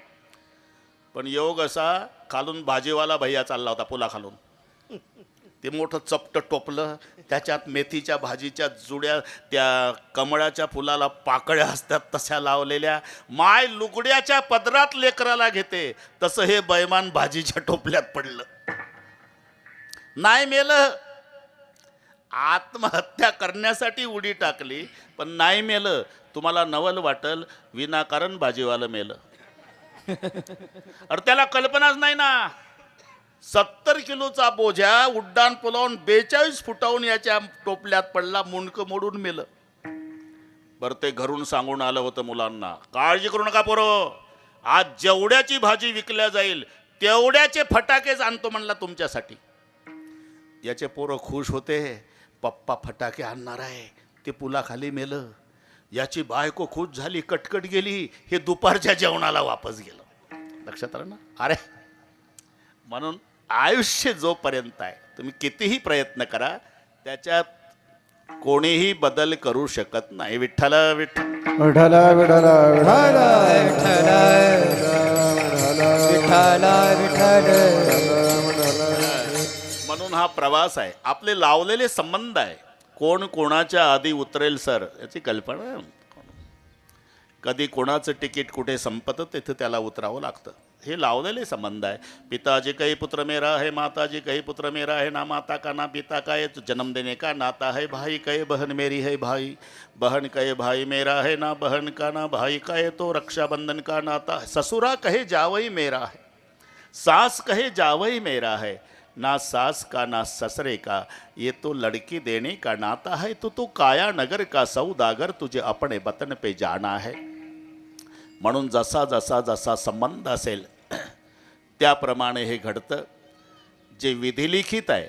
पण योग असा, खालून भाजीवाला भैया चालला होता पुला खालून. ते मोठं चपट टोपलं, त्याच्यात मेथीच्या भाजीच्या जुड्या, त्या कमळाच्या फुलाला पाकळ्या असतात तशा लावलेल्या, माय लुगड्याच्या पदरात लेकराला घेते तसं हे बैमान भाजीच्या टोपल्यात पडलं. नाही मेलं, आत्महत्या करण्यासाठी उडी टाकली, पण नाही मेलं. तुम्हाला नवल वाटल, विनाकारण भाजीवालं मेलं. अरे त्याला कल्पनाच नाही ना, 70 किलोचा बोझ्या उड्डाण पुलावून 42 फुटावून याच्या टोपल्यात पडला, मुंडकं मोडून मेलं. बरं ते घरून सांगून आलं होतं मुलांना, काळजी करू नका पोरं, आज जेवढ्याची भाजी विकल्या जाईल तेवढ्याचे फटाकेच आणतो म्हणला तुमच्यासाठी. याचे पोरं खुश होते, पप्पा फटाके आणणार आहे. ते पुलाखाली मेलं. याची बायको खुश झाली, कटकट गेली. हे दुपारच्या जेवणाला वापस गेलं. लक्षात आलं ना? अरे म्हणून आयुष्य जोपर्यंत आहे, तुम्ही कितीही प्रयत्न करा, त्याच्यात कोणीही बदल करू शकत नाही. विठ्ठल विठ्ठल विठ्ठल विठ्ठल विठ्ठल विठ्ठल. म्हणून हा प्रवास आहे, आपले लावलेले संबंध आहे. कोण कोणाच्या आधी उतरेल सर याची कल्पना आहे. कधी कोणाचं तिकीट कुठे संपतं तिथं त्याला उतरावं लागतं. हे लावलेले संबंध आहे. पिताजी कही पुत्र मेरा है, माताजी कही पुत्र मेरा है, ना माता का ना पिता का ये जन्म देने का नाता है. भाई कहे बहन मेरी है भाई, बहन कहे भाई मेरा है, ना बहन का ना भाई का ये तो रक्षाबंधन का नाता है. ससुरा कहे जावई मेरा है, सास कहे जावई मेरा है, ना सास का ना ससरे का ये तो लड़की देने का नाता है. तो काया नगर का सौदागर तुझे अपने वतन पे जाना है. म्हणून जसा जसा जसा संबंध असेल त्याप्रमाणे हे घडतं. जे विधिलिखित आहे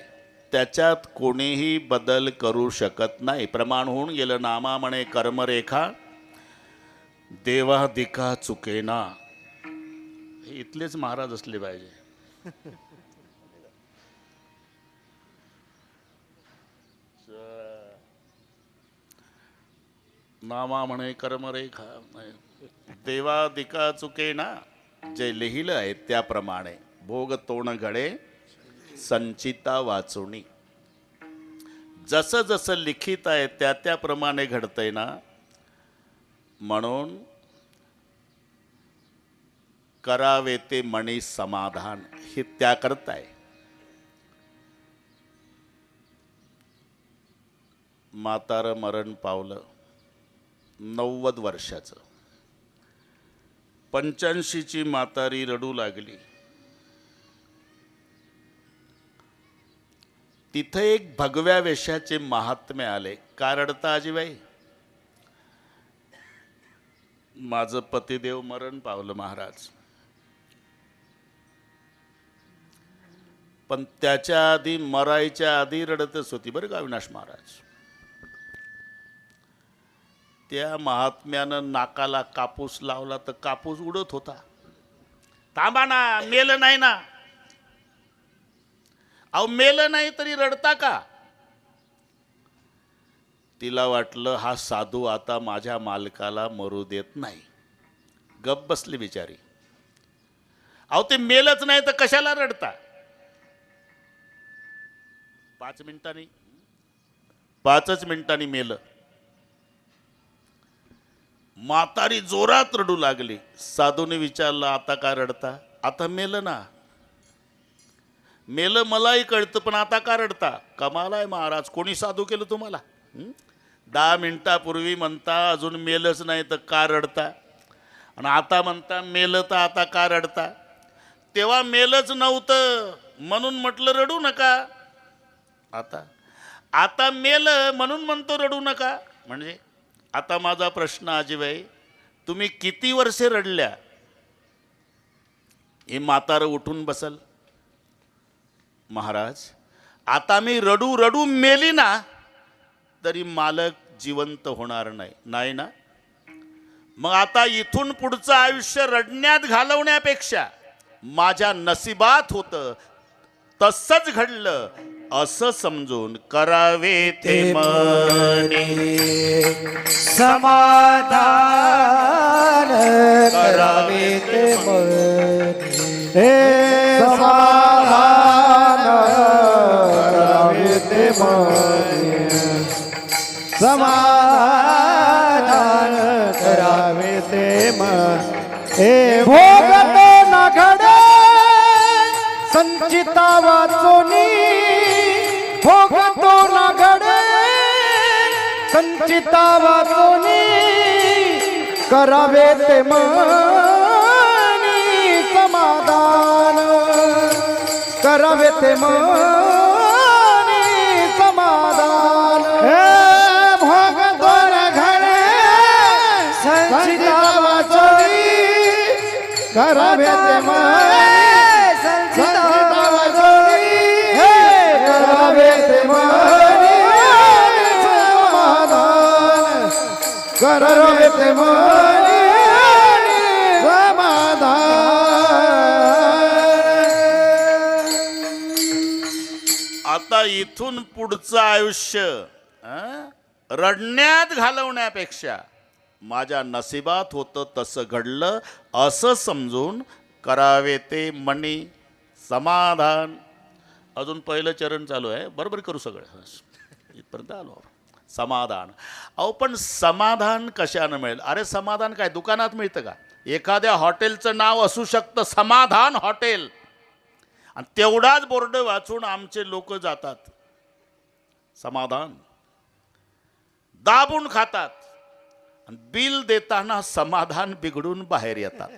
त्याच्यात कोणीही बदल करू शकत नाही. प्रमाण होऊन गेलं. नामा म्हणे कर्मरेखा देवादिका चुकेना. हे इथलेच महाराज असले पाहिजे. नामा म्हणे कर्मरेखा देवादिका चुकेना. जे लिहिलं आहे त्याप्रमाणे भोग तोण घडे संचिता वाचुनी. जसं जसं लिखित आहे त्याप्रमाणे घडतंय ना. म्हणून करावे ते मनी समाधान हे त्याकरता आहे. म्हातारं मरण पावलं 90 वर्षाचं. 85ची म्हातारी रडू लागली. तिथे एक भगव्या वेशाचे महात्मे आले. का रडता आजीबाई? माझं पतिदेव मरण पावलं महाराज. पण त्याच्या आधी, मरायच्या आधी रडतच होती बरं का अविनाश महाराज. त्या महात्म्यानं नाकाला कापूस लावला तर कापूस उडत होता. थांबा ना, मेलं नाही ना. अहो मेलं नाही तरी रडता का? तिला वाटलं हा साधू आता माझ्या मालकाला मरू देत नाही. गप बसली बिचारी. अहो ते मेलच नाही तर कशाला रडता? 5 मिनिटांनी मेलं. म्हातारी जोरात रडू लागली. साधूने विचारलं आता का रडता? आता मेलं ना. मेलं मलाही कळतं, पण आता का रडता? कमाल आहे महाराज, कोणी साधू केलं तुम्हाला? 10 मिनिटापूर्वी म्हणता अजून मेलंच नाही तर का रडता, आणि आता म्हणता मेलं तर आता का रडता? तेव्हा मेलंच नव्हतं म्हणून म्हटलं रडू नका. आता मेलं म्हणून म्हणतो रडू नका. म्हणजे आता माझा प्रश्न आजीबाई, तुम्ही किती वर्षे रडल्या? हे म्हातारं उठून बसल. महाराज आता मी रडू रडू मेली ना तरी मालक जिवंत होणार नाही ना. मग आता इथून पुढचं आयुष्य रडण्यात घालवण्यापेक्षा माझ्या नशिबात होतं तसंच घडलं असं समजून करावे ते मनी समाधान करावे ते मनी. हे समाधान करावे ते मनी समाधान करावे ते मन हे भोगतो न घडे संचिता वाचोनी भोगतो न घडे संचिता वाचोनी करावे ते मनी समाधान करावे ते मनी समाधान हे भोगतो न घडे संचिता वाचोनी करावे ते मनी संचिता वाचोनी करावे ते मनी समाधान करावे ते मनी समाधान आता इथून पुढचं आयुष्य रडण्यात घालवण्यापेक्षा माझ्या नशिबात होतं तसं घडलं असं समजून करावे ते मनी समाधान. अजून पहिलं चरण चालू आहे, बरोबर करू सगळं. इथपर्यंत आलो. समाधान. अहो पण समाधान कशानं मिळेल? अरे समाधान काय दुकानात मिळतं का? एखाद्या हॉटेलचं नाव असू शकतं समाधान हॉटेल, आणि तेवढाच बोर्ड वाचून आमचे लोक जातात. समाधान दाबून खातात आणि बिल देताना समाधान बिघडून बाहेर येतात.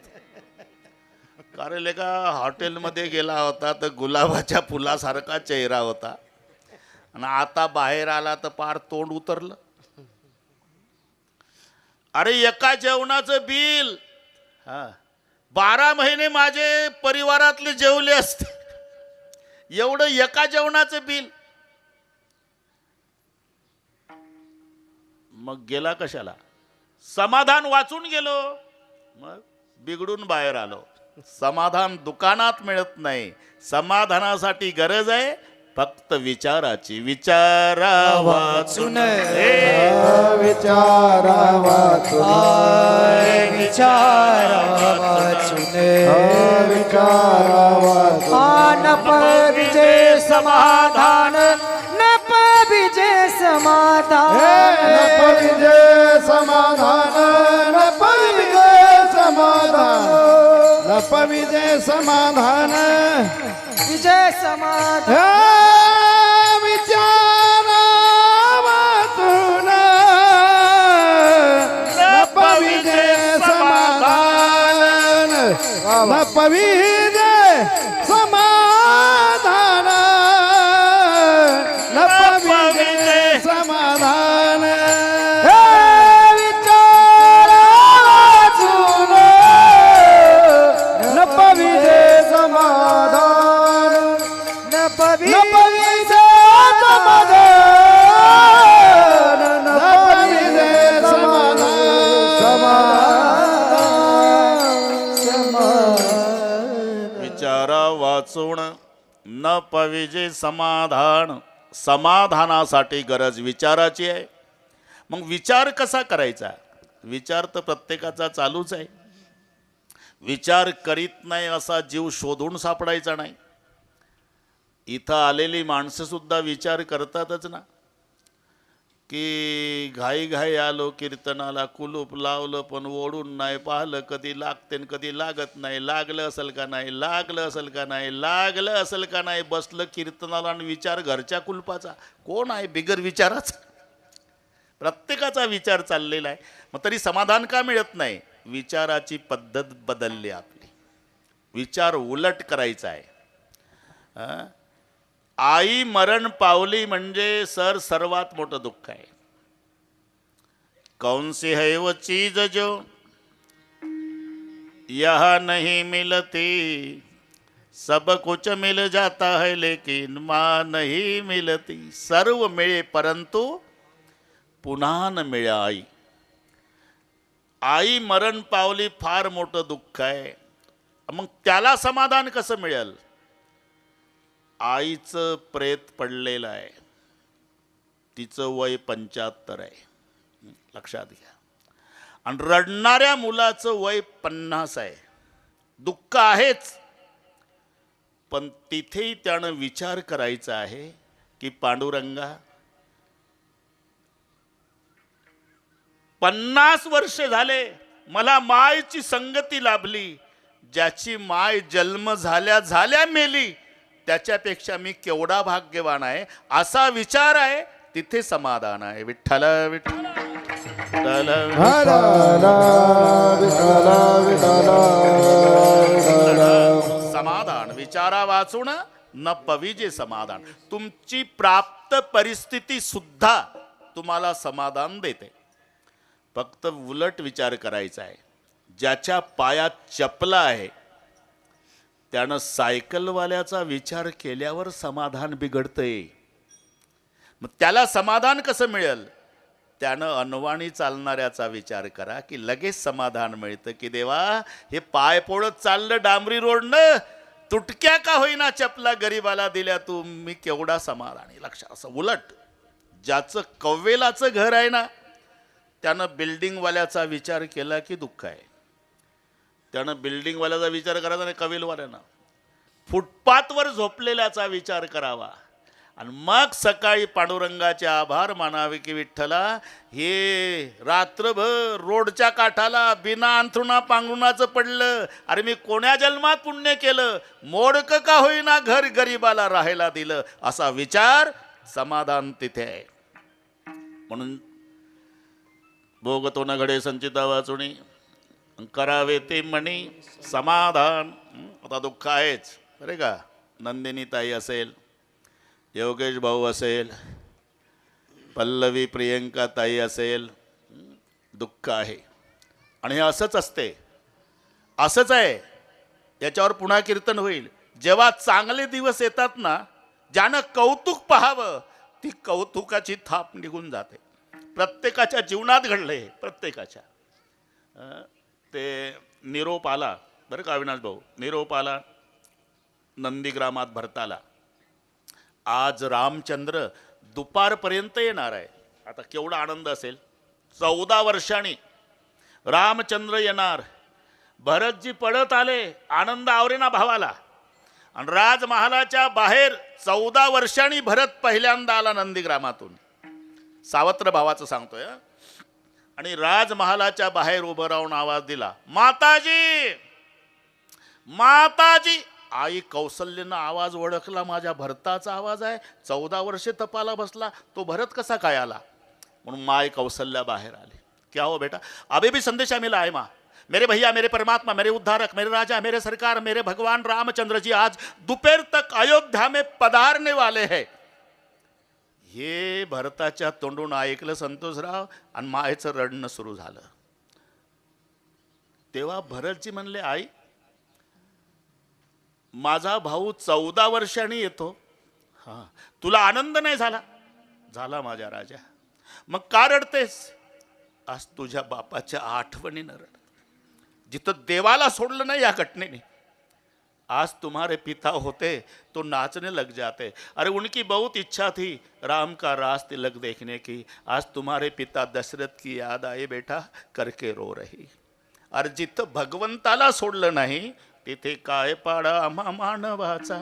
कारण लेका हॉटेलमध्ये गेला होता तर गुलाबाच्या फुलासारखा चेहरा होता, आणि आता बाहेर आला तर पार तोंड उतरलं. अरे एका जेवणाचं बिल 12 महिने माझे परिवारातले जेवले असते, एवढं एका जेवणाचं बिल. मग गेला कशाला? समाधान वाचून गेलो, मग बिघडून बाहेर आलो. समाधान दुकानात मिळत नाही. समाधानासाठी गरज आहे फक्त विचाराची. विचारा वाचून विचारा वाचून विचारा वाचून विचारा वाचून न पविजे समाधान न पविजे समाधान न पविजे समाधान न पविजे समाधान न पविजे समाधान विजय समाधान विचारा वाचून न पविजे समाधान न पविजे समाधान न पविजे समाधान विचारा वाचून न पविजे समाधान न पविजे समाधान न पविजे समाधान विचारा वाचून न पविजे समाधान. समाधानासाठी गरज विचाराची आहे. मग विचार कसा करायचा? विचार तर प्रत्येकाचा चालूच आहे. विचार करीत नाही असा जीव शोधून सापडायचा नाही. इथं आलेली माणसं सुद्धा विचार करतातच ना, की घाई घाई आलो कीर्तनाला, कुलूप लावलं पण ओढून नाही पाहिलं, कधी लागते कधी लागत नाही, लागलं असेल का नाही, लागलं असेल का नाही, लागलं असेल का नाही, बसलं कीर्तनाला आणि विचार घरच्या कुलपाचा. कोण आहे बिगर विचाराचा? प्रत्येकाचा विचार चाललेला आहे. मग तरी समाधान का मिळत नाही? विचाराची पद्धत बदलली आपली. विचार उलट करायचा आहे. आई मरण पावली म्हणजे सर्वात मोठं दुःख आहे. कौन सी है वो चीज जो यहाँ नहीं मिलती, सब कुछ मिल जाता है लेकिन माँ नहीं मिलती. सर्व मिळे परंतु पुन्हा न मिळे आई. आई मरण पावली फार मोठं दुःख आहे. मग त्याला समाधान कसं मिळेल? आईचं प्रेत पडलेलं आहे, तिचं वय 75 आहे, लक्षात घ्या. आणि रडणाऱ्या मुलाचं वय 50 आहे. दुःख आहेच, पण तिथेही त्यानं विचार करायचा आहे की पांडुरंगा 50 वर्ष झाले मला मायची संगती लाभली, ज्याची माय जन्म झाल्या झाल्या मेली त्याच्यापेक्षा मी केवढा भाग्यवान आहे, असा विचार आहे, तिथे समाधान आहे. विठ्ठल विठ्ठल विठ्ठल. समाधान विचारा वाचून न पविजे समाधान. तुमची प्राप्त परिस्थिती सुद्धा तुम्हाला समाधान देते. फक्त उलट विचार करायचा आहे. ज्याच्या पायात चपला आहे त्यानं सायकलवाल्याचा विचार केल्यावर समाधान बिघडतंय. मग त्याला समाधान कसं मिळेल? त्यानं अनवाणी चालणाऱ्याचा विचार करा की लगेच समाधान मिळतं की देवा हे पाय पोळत चाललं डांबरी रोडनं, तुटक्या का होईना चपला गरीबाला दिल्या तू, मी केवढा समाधानी. लक्षात असं. उलट ज्याचं कव्वेलाचं घर आहे ना त्यानं बिल्डिंगवाल्याचा विचार केला की दुःख आहे. त्यानं बिल्डिंगवाल्याचा विचार करायचा नाही, कवेलवाल्यानं फुटपाथवर झोपलेल्याचा विचार करावा. आणि मग सकाळी पांडुरंगाचे आभार मानावे की विठ्ठला हे रात्रभर रोडच्या काठाला बिना अंथरुणा पांघरुणाचं पडलं, अरे मी कोण्या जन्मात पुण्य केलं, मोडकं का होईना घर गरीबाला राहायला दिलं, असा विचार समाधान तिथे आहे. म्हणून भोगतो न घडे संचिता वाचुणी करावे ते म्हणी समाधान. आता दुःख आहेच बरे का. नंदिनी ताई असेल, योगेश भाऊ असेल, पल्लवी प्रियंका ताई असेल, दुःख आहे. आणि हे असंच असते, असंच आहे. याच्यावर पुन्हा कीर्तन होईल. जेव्हा चांगले दिवस येतात ना, ज्यानं कौतुक पाहावं ती कौतुकाची थाप निघून जाते. प्रत्येकाच्या जीवनात घडले, प्रत्येकाच्या. ते निरोप आला बरं का अविनाश भाऊ, निरोप आला नंदीग्रामात भरताला. आज रामचंद्र दुपारपर्यंत येणार आहे. आता केवढा आनंद असेल. 14 वर्षांनी रामचंद्र येणार. भरतजी पळत आले, आनंद आवरेना भावाला. आणि राजमहालाच्या बाहेर 14 वर्षांनी भरत पहिल्यांदा आला नंदीग्रामातून. सावत्र भावाचं सांगतोय. आणि राजमहालाच्या बाहेर उभं राहून आवाज दिला, माताजी माताजी. आई कौसल्यनं आवाज ओळखला, माझ्या भरताचा आवाज आहे. 14 वर्षे तपाला बसला, तो भरत कसा काय आला? म्हणून माय कौसल्या बाहेर आली. क्या हो बेटा? अभी भी संदेशा मिला है माँ. मेरे भैया, मेरे परमात्मा, मेरे उद्धारक, मेरे राजा, मेरे सरकार, मेरे भगवान रामचंद्र जी आज दोपहर तक अयोध्या में पधारने वाले हैं. हे भरताच्या तोंडून ऐकलं संतोषराव आणि मायचं रडणं सुरू झालं. तेव्हा भरतजी म्हणले, आई माझा भाऊ 14 वर्षांनी येतो. हा, तुला आनंद नाही झाला? झाला माझ्या राजा. मग का रडतेस? आज तुझ्या बापाच्या आठवणीनं रड. जिथं देवाला सोडलं नाही या घटनेने. आज तुम्हारे पिता होते तो नाचने लग जाते. अरे उनकी बहुत इच्छा थी राम का रास तिलक देखने की. आज तुम्हारे पिता दशरथ की याद आई बेटा, करके रो रही. अरे जिथं भगवंताला सोडलं नाही तिथे काय पाडा आम्हा मानवाचा.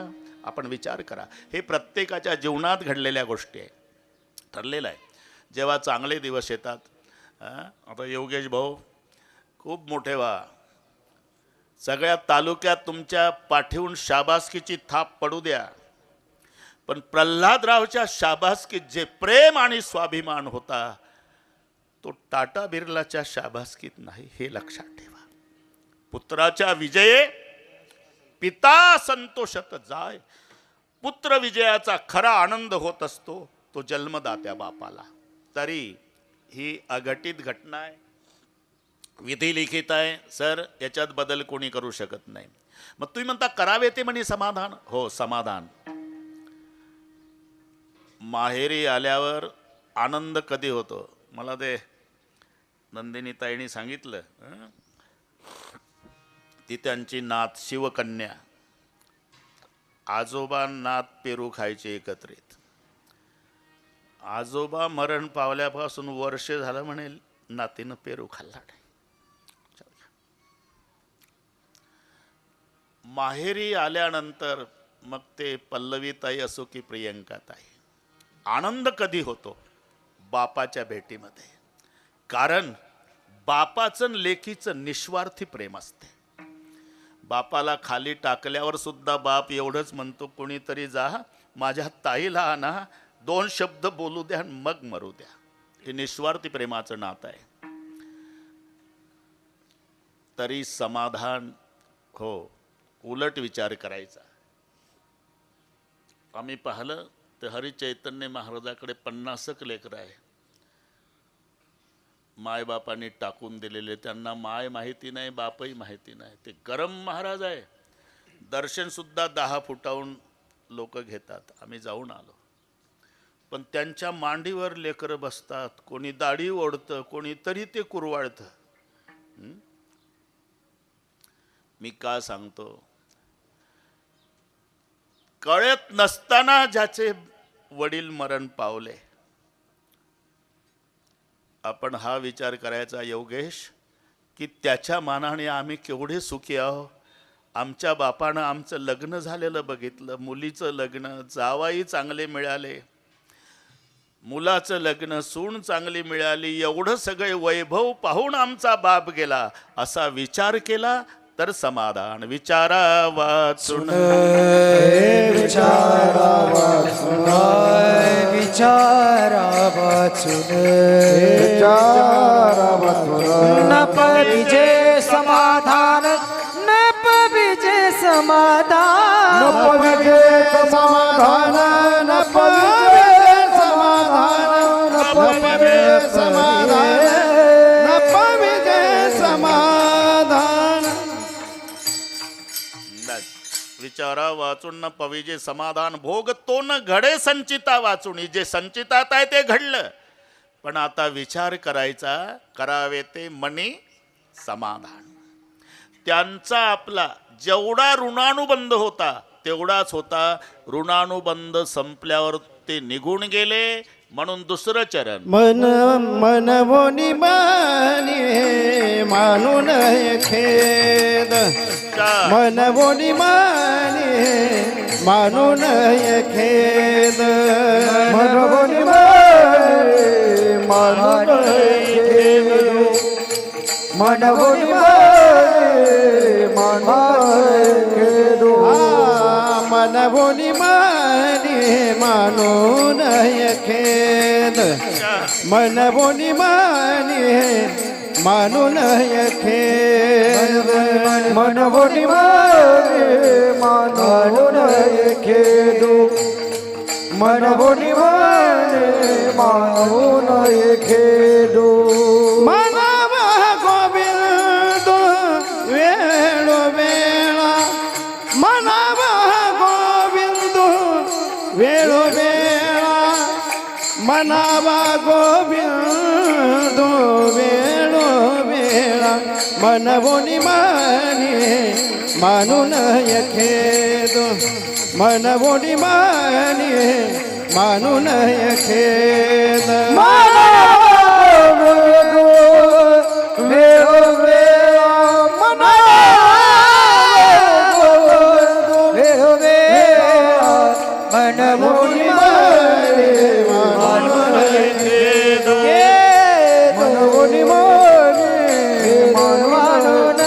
आपण विचार करा. हे प्रत्येकाच्या जीवनात घडलेल्या गोष्टी आहे, ठरलेलं आहे. जेव्हा चांगले दिवस येतात, आता योगेश भाऊ खूप मोठे व्हा, सगळ्या तालुक्यात तुमच्या पाठीहून शाबासकीची थाप पडू द्या. पण प्रल्हादरावच्या शाबासकीत जे प्रेम आणि स्वाभिमान होता तो टाटा बिर्लाच्या शाबासकीत नाही, हे लक्षात ठेवा. पुत्राच्या विजये पिता संतोषत जाय. पुत्र विजयाचा खरा आनंद होत असतो तो जन्मदात्या बापाला. तरी ही अघटित घटना आहे, विधी लिखित आहे सर, याच्यात बदल कोणी करू शकत नाही. मग तुम्ही म्हणता करावे ते म्हणे समाधान. हो, समाधान. माहेरी आल्यावर आनंद कधी होतो? मला ते नंदिनी ताईंनी सांगितलं. ती त्यांची नात शिवकन्या, आजोबा नात पेरू खायचे एकत्रित. आजोबा मरण पावल्यापासून वर्ष झालं म्हणे नातीनं पेरू खाल्ला नाही. माहेरी आल्यानंतर मग ते पल्लवीताई असो की प्रियंकाताई, आनंद कधी होतो? बापाच्या भेटीमध्ये. कारण बापाचं आणि लेकीचं निस्वार्थी प्रेम असते. बापाला खाली टाकल्यावर सुद्धा बाप एवढंच म्हणतो, कोणीतरी जा माझ्या ताईला आणा, 2 शब्द बोलू द्या आणि मग मरू द्या. हे निस्वार्थी प्रेमाचं नातं आहे. तरी समाधान हो, उलट विचार करायचा. आम्ही पाहिलं तर हरिचैतन्य महाराजाकडे 50 लेकरं आहे. मायबापांनी टाकून दिलेले, त्यांना माय माहिती नाही, बापही माहिती नाही. ते गरम महाराज आहे. दर्शन सुद्धा 10 फुटाहून लोक घेतात. आम्ही जाऊन आलो. पण त्यांच्या मांडीवर लेकरं बसतात. कोणी दाढी ओढतं, कोणी तरी ते कुरवाळतं. मी का सांगतो? कळत नसताना ज्याचे वडील मरण पावले, आपण हा विचार करायचा योगेश, की त्याच्या मानाने आम्ही केवढे सुखी आहो. आमच्या बापानं आमचं लग्न झालेलं बघितलं, मुलीचं लग्न, जावाई चांगले मिळाले, मुलाचं लग्न, सून चांगली मिळाली, एवढं सगळे वैभव पाहून आमचा बाप गेला. असा विचार केला तर समाधान. विचारा वाचून विचारा वाचून विचारा वाचून न पविजे समाधान, न पविजे समाधान, न पविजे समाधान, न पविजे समाधान, न पविजे समाधान, न पविजे समाधान. विचारा वाचून न पविजे समाधान, भोग तो न घडे संचिता वाचून. जे संचितात आहे ते घडलं, पण आता विचार करायचा, करावे ते मनी समाधान. त्यांचा आपला जेवढा ऋणानुबंध होता तेवढाच होता. ऋणानुबंध संपल्यावर ते निघून गेले, म्हणून दुसरं चरण. मनवोनी मानी मानून खेद, मनवोनी मानी मानून खेद, मनवोनी मानी मानून खेद, मनवोनी मानी मानून खेद, मनवोनी मानी मानून खेद, मनवोनी मानी मानून खेद, मनवोनी मानी मानून खेद, मनवोनी मानी मानून खेद. मनवा गोविंद वेळो वेळा, मनवा गोविंद वेळो वेळा, मनवा गोविंद वेळो वेळा, मनवोनी मानी मानून खेद, मनवोनी मानी मानून खेद. वेळो वेळा, वेळो वेळा, मनवोनी मानी मानून खेद, मनवोनी मानी मानून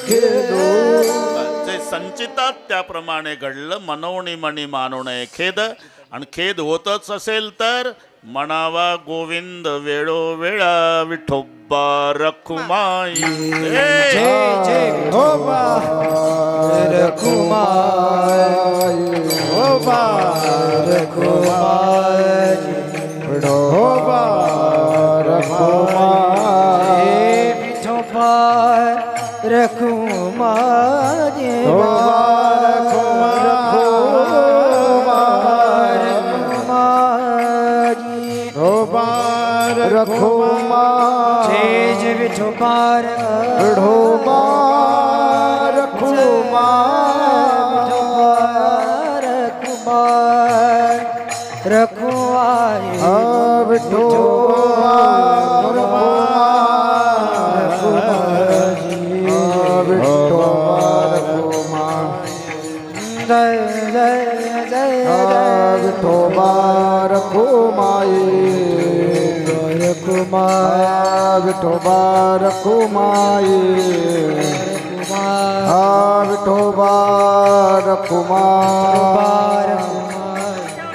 खेद. जे संचितात त्याप्रमाणे घडलं. मनोनी मनी मानू नये खेद. आणि खेद होतच असेल तर म्हणावा गोविंद वेळोवेळा विठोबा रखुमाई. जय जय विठोबा रखुमाई, विठोबा रखुमाई, विठोबा रखुमाई, विठोबा रखुमाई, रखुमाई, जय जय विठोबा विठोबा रखुमाई, रखुमाई, विठोबा रखुमाई, विठोबा रखुमाई विठोबा रखुमाई विठोबा रखुमाई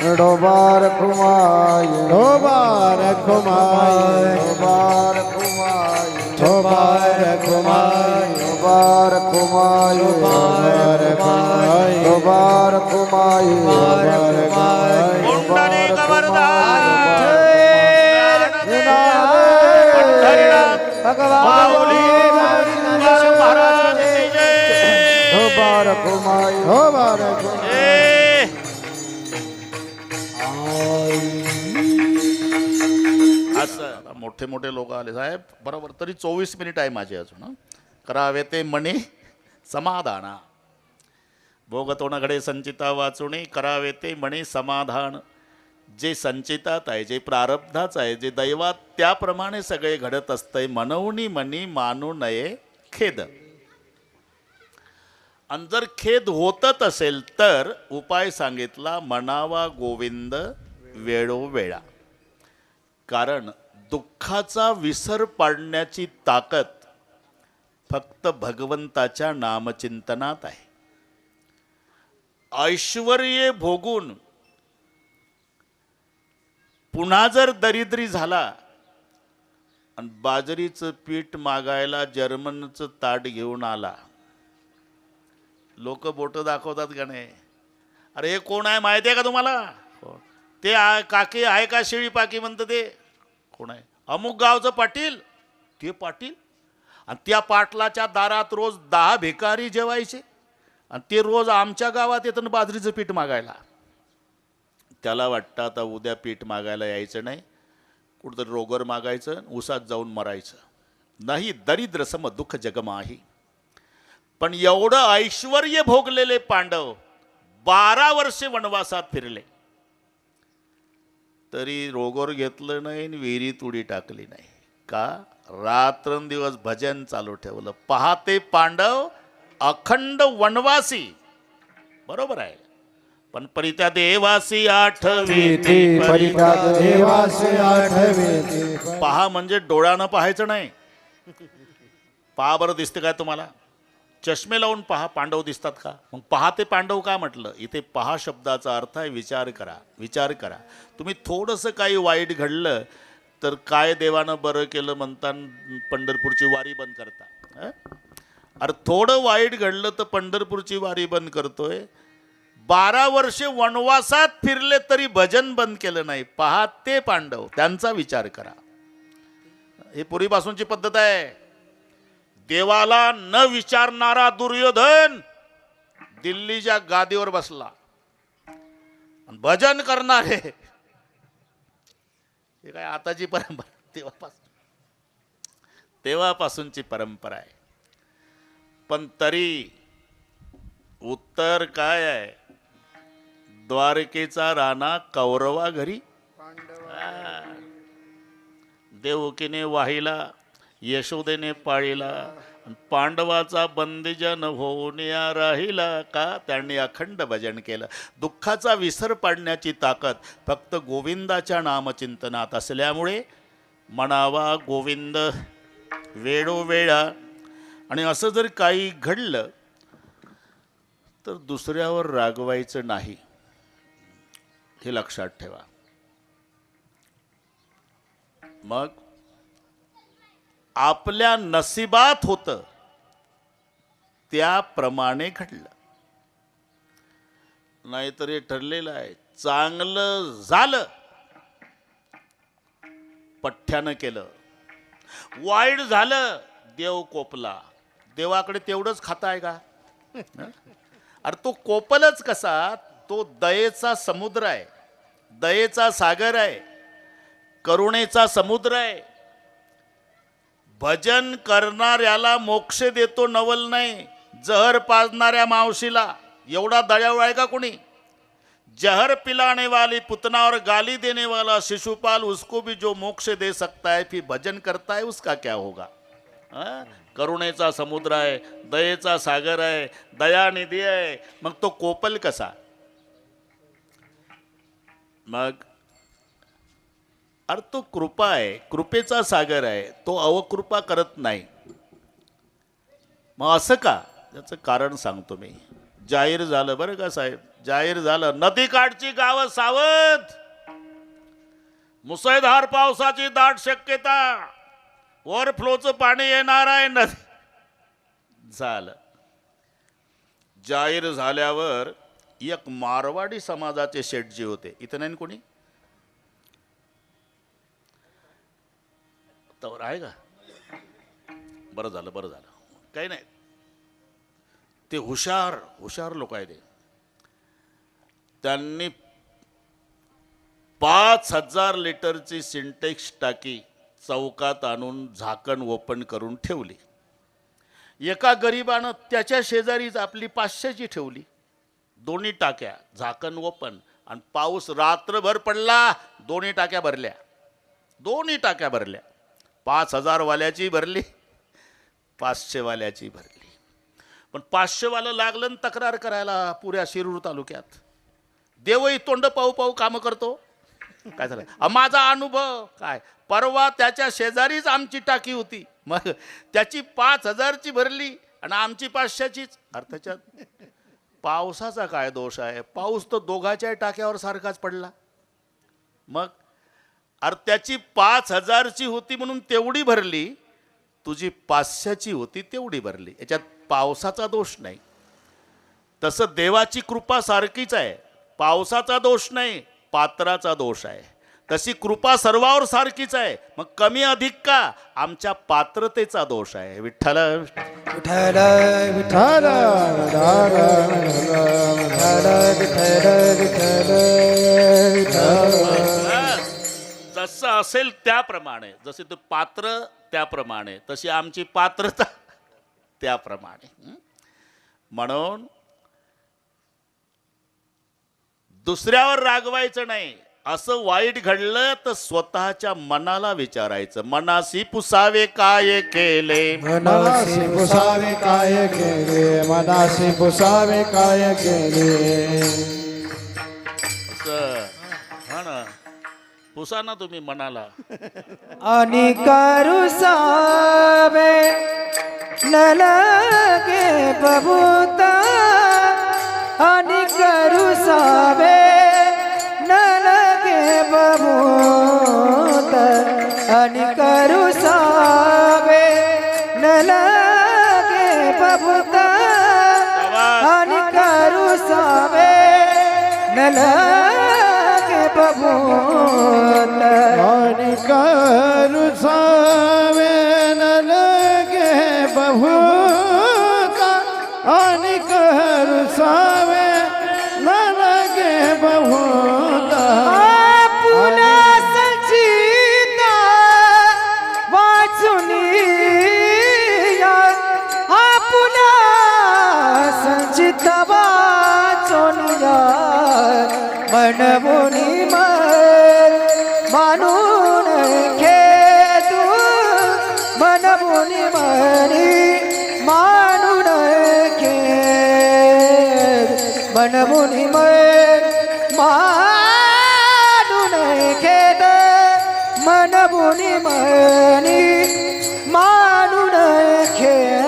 विठोबा रखुमाई विठोबा रखुमाई विठोबा रखुमाई विठोबा रखुमाई विठोबा रखुमाई विठोबा रखुमाई पुंडलिक वरदान भगवान माऊली महाराजांची जय. विठोबा रखुमाई विठोबा रखुमाई ए, असं आता मोठे मोठे लोक आले साहेब बरोबर तरी 24 मिनिट आहे माझे अजून हं. करावे ते मने समाधाना भोगतोणाकडे संचिता वाचुणे करावे ते मने समाधान. जे संचितात आहे जे प्रारब्धाच आहे जे दैवात त्याप्रमाणे सगळे घडत असतंय मनवणी मनी मानू नये खेद. आणि जर खेद होतच असेल तर उपाय सांगितला मनावा गोविंद वेळोवेळा. कारण दुःखाचा विसर पाडण्याची ताकद फक्त भगवंताच्या नामचिंतनात आहे. ऐश्वर्य भोगून पुन्हा जर दरिद्री झाला आणि बाजरीचं पीठ मागायला जर्मनचं ताट घेऊन आला, लोक बोट दाखवतात का नाही? अरे हे कोण आहे माहिती आहे का तुम्हाला? ते काकी आहे का शिळी पाकी म्हणतं ते कोण आहे? अमुक गावचं पाटील. ते पाटील आणि त्या पाटलाच्या दारात रोज 10 भिकारी जेवायचे आणि ते रोज आमच्या गावात येतं बाजरीचं पीठ मागायला. त्याला वाटतं आता उद्या पीठ मागायला यायचं नाही, कुठंतरी रोगर मागायचं, उसात जाऊन मरायचं. नाही दरिद्र सम दुःख जगमाही. पण एवढं ऐश्वर्य भोगलेले पांडव 12 वर्षे वनवासात फिरले तरी रोगोर घेतलं नाही आणि विहिरीत उडी टाकली नाही. का? रात्रंदिवस भजन चालू ठेवलं. पहाते पांडव अखंड वनवासी. बरोबर आहे. पण परित्या देवासी आठवीती परित्या देवासी आठवीती. पहा म्हणजे डोळ्यानं पाहायचं नाही. पहा बरं दिसते काय तुम्हाला? चष्मे लावून पहा पांडव दिसतात का? मग पहा ते पांडव का म्हटलं? इथे पहा शब्दाचा अर्थ आहे विचार करा. विचार करा. तुम्ही थोडंसं काही वाईट घडलं तर काय देवानं बरं केलं म्हणता पंढरपूरची वारी बंद करता. अरे थोडं वाईट घडलं तर पंढरपूरची वारी बंद करतोय. 12 वर्षे वनवासात फिरले तरी भजन बंद केलं नाही. पहा ते पांडव, त्यांचा विचार करा. ही पूर्वीपासूनची पद्धत आहे. देवाला न विचारणारा दुर्योधन दिल्लीच्या गादीवर बसला. भजन करणारे हे काय आताची परंपरा? तेव्हापासूनची परंपरा आहे. पण तरी उत्तर काय आहे? द्वारकेचा राणा कौरवा घरी देवकीने वाहिला, यशोदेने पाळीला, पांडवाचा बंदीजन होऊन या राहिला. का? त्यांनी अखंड भजन केलं. दुःखाचा विसर पाडण्याची ताकद फक्त गोविंदाच्या नामचिंतनात असल्यामुळे म्हणावा गोविंद वेळोवेळा. आणि असं जर काही घडलं तर दुसऱ्यावर रागवायचं नाही, हे लक्षात ठेवा. मग आपल्या नशिबात होतं त्याप्रमाणे घडलं. नाहीतर हे ठरलेलं आहे. चांगलं झालं पठ्ठ्यानं केलं, वाईट झालं देव कोपला. देवाकडे तेवढंच खाता आहे का? अरे तो कोपलच कसा? तो दयेचा समुद्र आहे, दयेचा सागर आहे, करुणेचा समुद्र आहे. भजन करणाऱ्याला मोक्ष देतो नवल नाही, जहर पाजणाऱ्या मावशीला एवढा दयाळू आहे का कोणी? जहर पिलाने वाली पुतना और गाली देने वाला शिशुपाल उसको भी जो मोक्ष दे सकता है, फिर भजन करता है उसका क्या होगा? करुणेचा समुद्र आहे, दयेचा सागर आहे, दयानिधी आहे, मग तो कोपल कसा? मग अरे तो कृपा आहे, कृपेचा सागर आहे, तो अवकृपा करत नाही. मग असं का? त्याचं कारण सांगतो मी. जाहीर झालं बरं का साहेब, जाहीर झालं. नदीकाठची गावं सावध, मुसळधार पावसाची दाट शक्यता, ओव्हरफ्लोचं पाणी येणार आहे नदी. झालं. जाहीर झाल्यावर एक मारवाडी समाजाचे शेठजी होते, इथं नाही ना कोणी? तर आहे का? बरं झालं, बरं झालं. काही नाही, ते हुशार हुशार लोक आहे ते. त्यांनी 5,000 लिटरची सिंटेक्स टाकी चौकात आणून झाकण ओपन करून ठेवली. एका गरिबानं त्याच्या शेजारीच आपली 500ची ठेवली. दोन्ही टाक्या, झाकण ओपन, आणि पाऊस रात्रभर पडला, दोन्ही टाक्या भरल्या. दोन्ही टाक्या भरल्या. 5,000 वाल्याची भरली, 500 वाल्याची भरली. पण 500 वाला लागलं न तक्रार करायला पुऱ्या शिरूर तालुक्यात. देवही तोंड पाहू पाहू कामं करतो. काय झालं? माझा अनुभव काय, परवा त्याच्या शेजारीच आमची टाकी होती, मग त्याची 5,000ची भरली आणि आमची 500चीच. अर्थाच्यात पावसाचा काय दोष आहे? पाऊस तर दोघाच्या टाक्यावर सारखाच पडला. मग अरे त्याची 5,000ची होती म्हणून तेवढी भरली, तुझी 500ची होती तेवढी भरली. याच्यात पावसाचा दोष नाही. तसं देवाची कृपा सारखीच आहे, पावसाचा दोष नाही, पात्राचा दोष आहे. तशी कृपा सर्वावर सारखीच आहे, मग कमी अधिक का? आमच्या पात्रतेचा दोष आहे. विठ्ठल विठ्ठल विठ्ठल विठ्ठल विठ्ठल. जसं असेल त्याप्रमाणे, जसे ते पात्र त्याप्रमाणे, तशी आमची पात्रता त्याप्रमाणे. म्हणून दुसऱ्यावर रागवायचं नाही. असं वाईट घडलं तर स्वतःच्या मनाला विचारायचं, मनासी पुसावे काय केले, मनासी पुसावे काय केले, मनासी पुसावे काय केले. असं हा ना, पुसा ना तुम्ही मनाला. आणि करू सावे न लगे बबूता, आणि करू सावे न लगे बबूता, आणि करू सावे न लगे बबूता, आणि करू सावे न लगे बबूता. आणि करू सावे न लगे बहुता, आणि करू सावे न लगे बहुता. पुन्हा संचिता वाचुनी या, पुन्हा संचिता वाचुनी या, मनमुनी मानून खेदू, मनमुनी मनी मानून खेद, मनमुनी मानून खेद, मनमुनी मनी मानून खेद.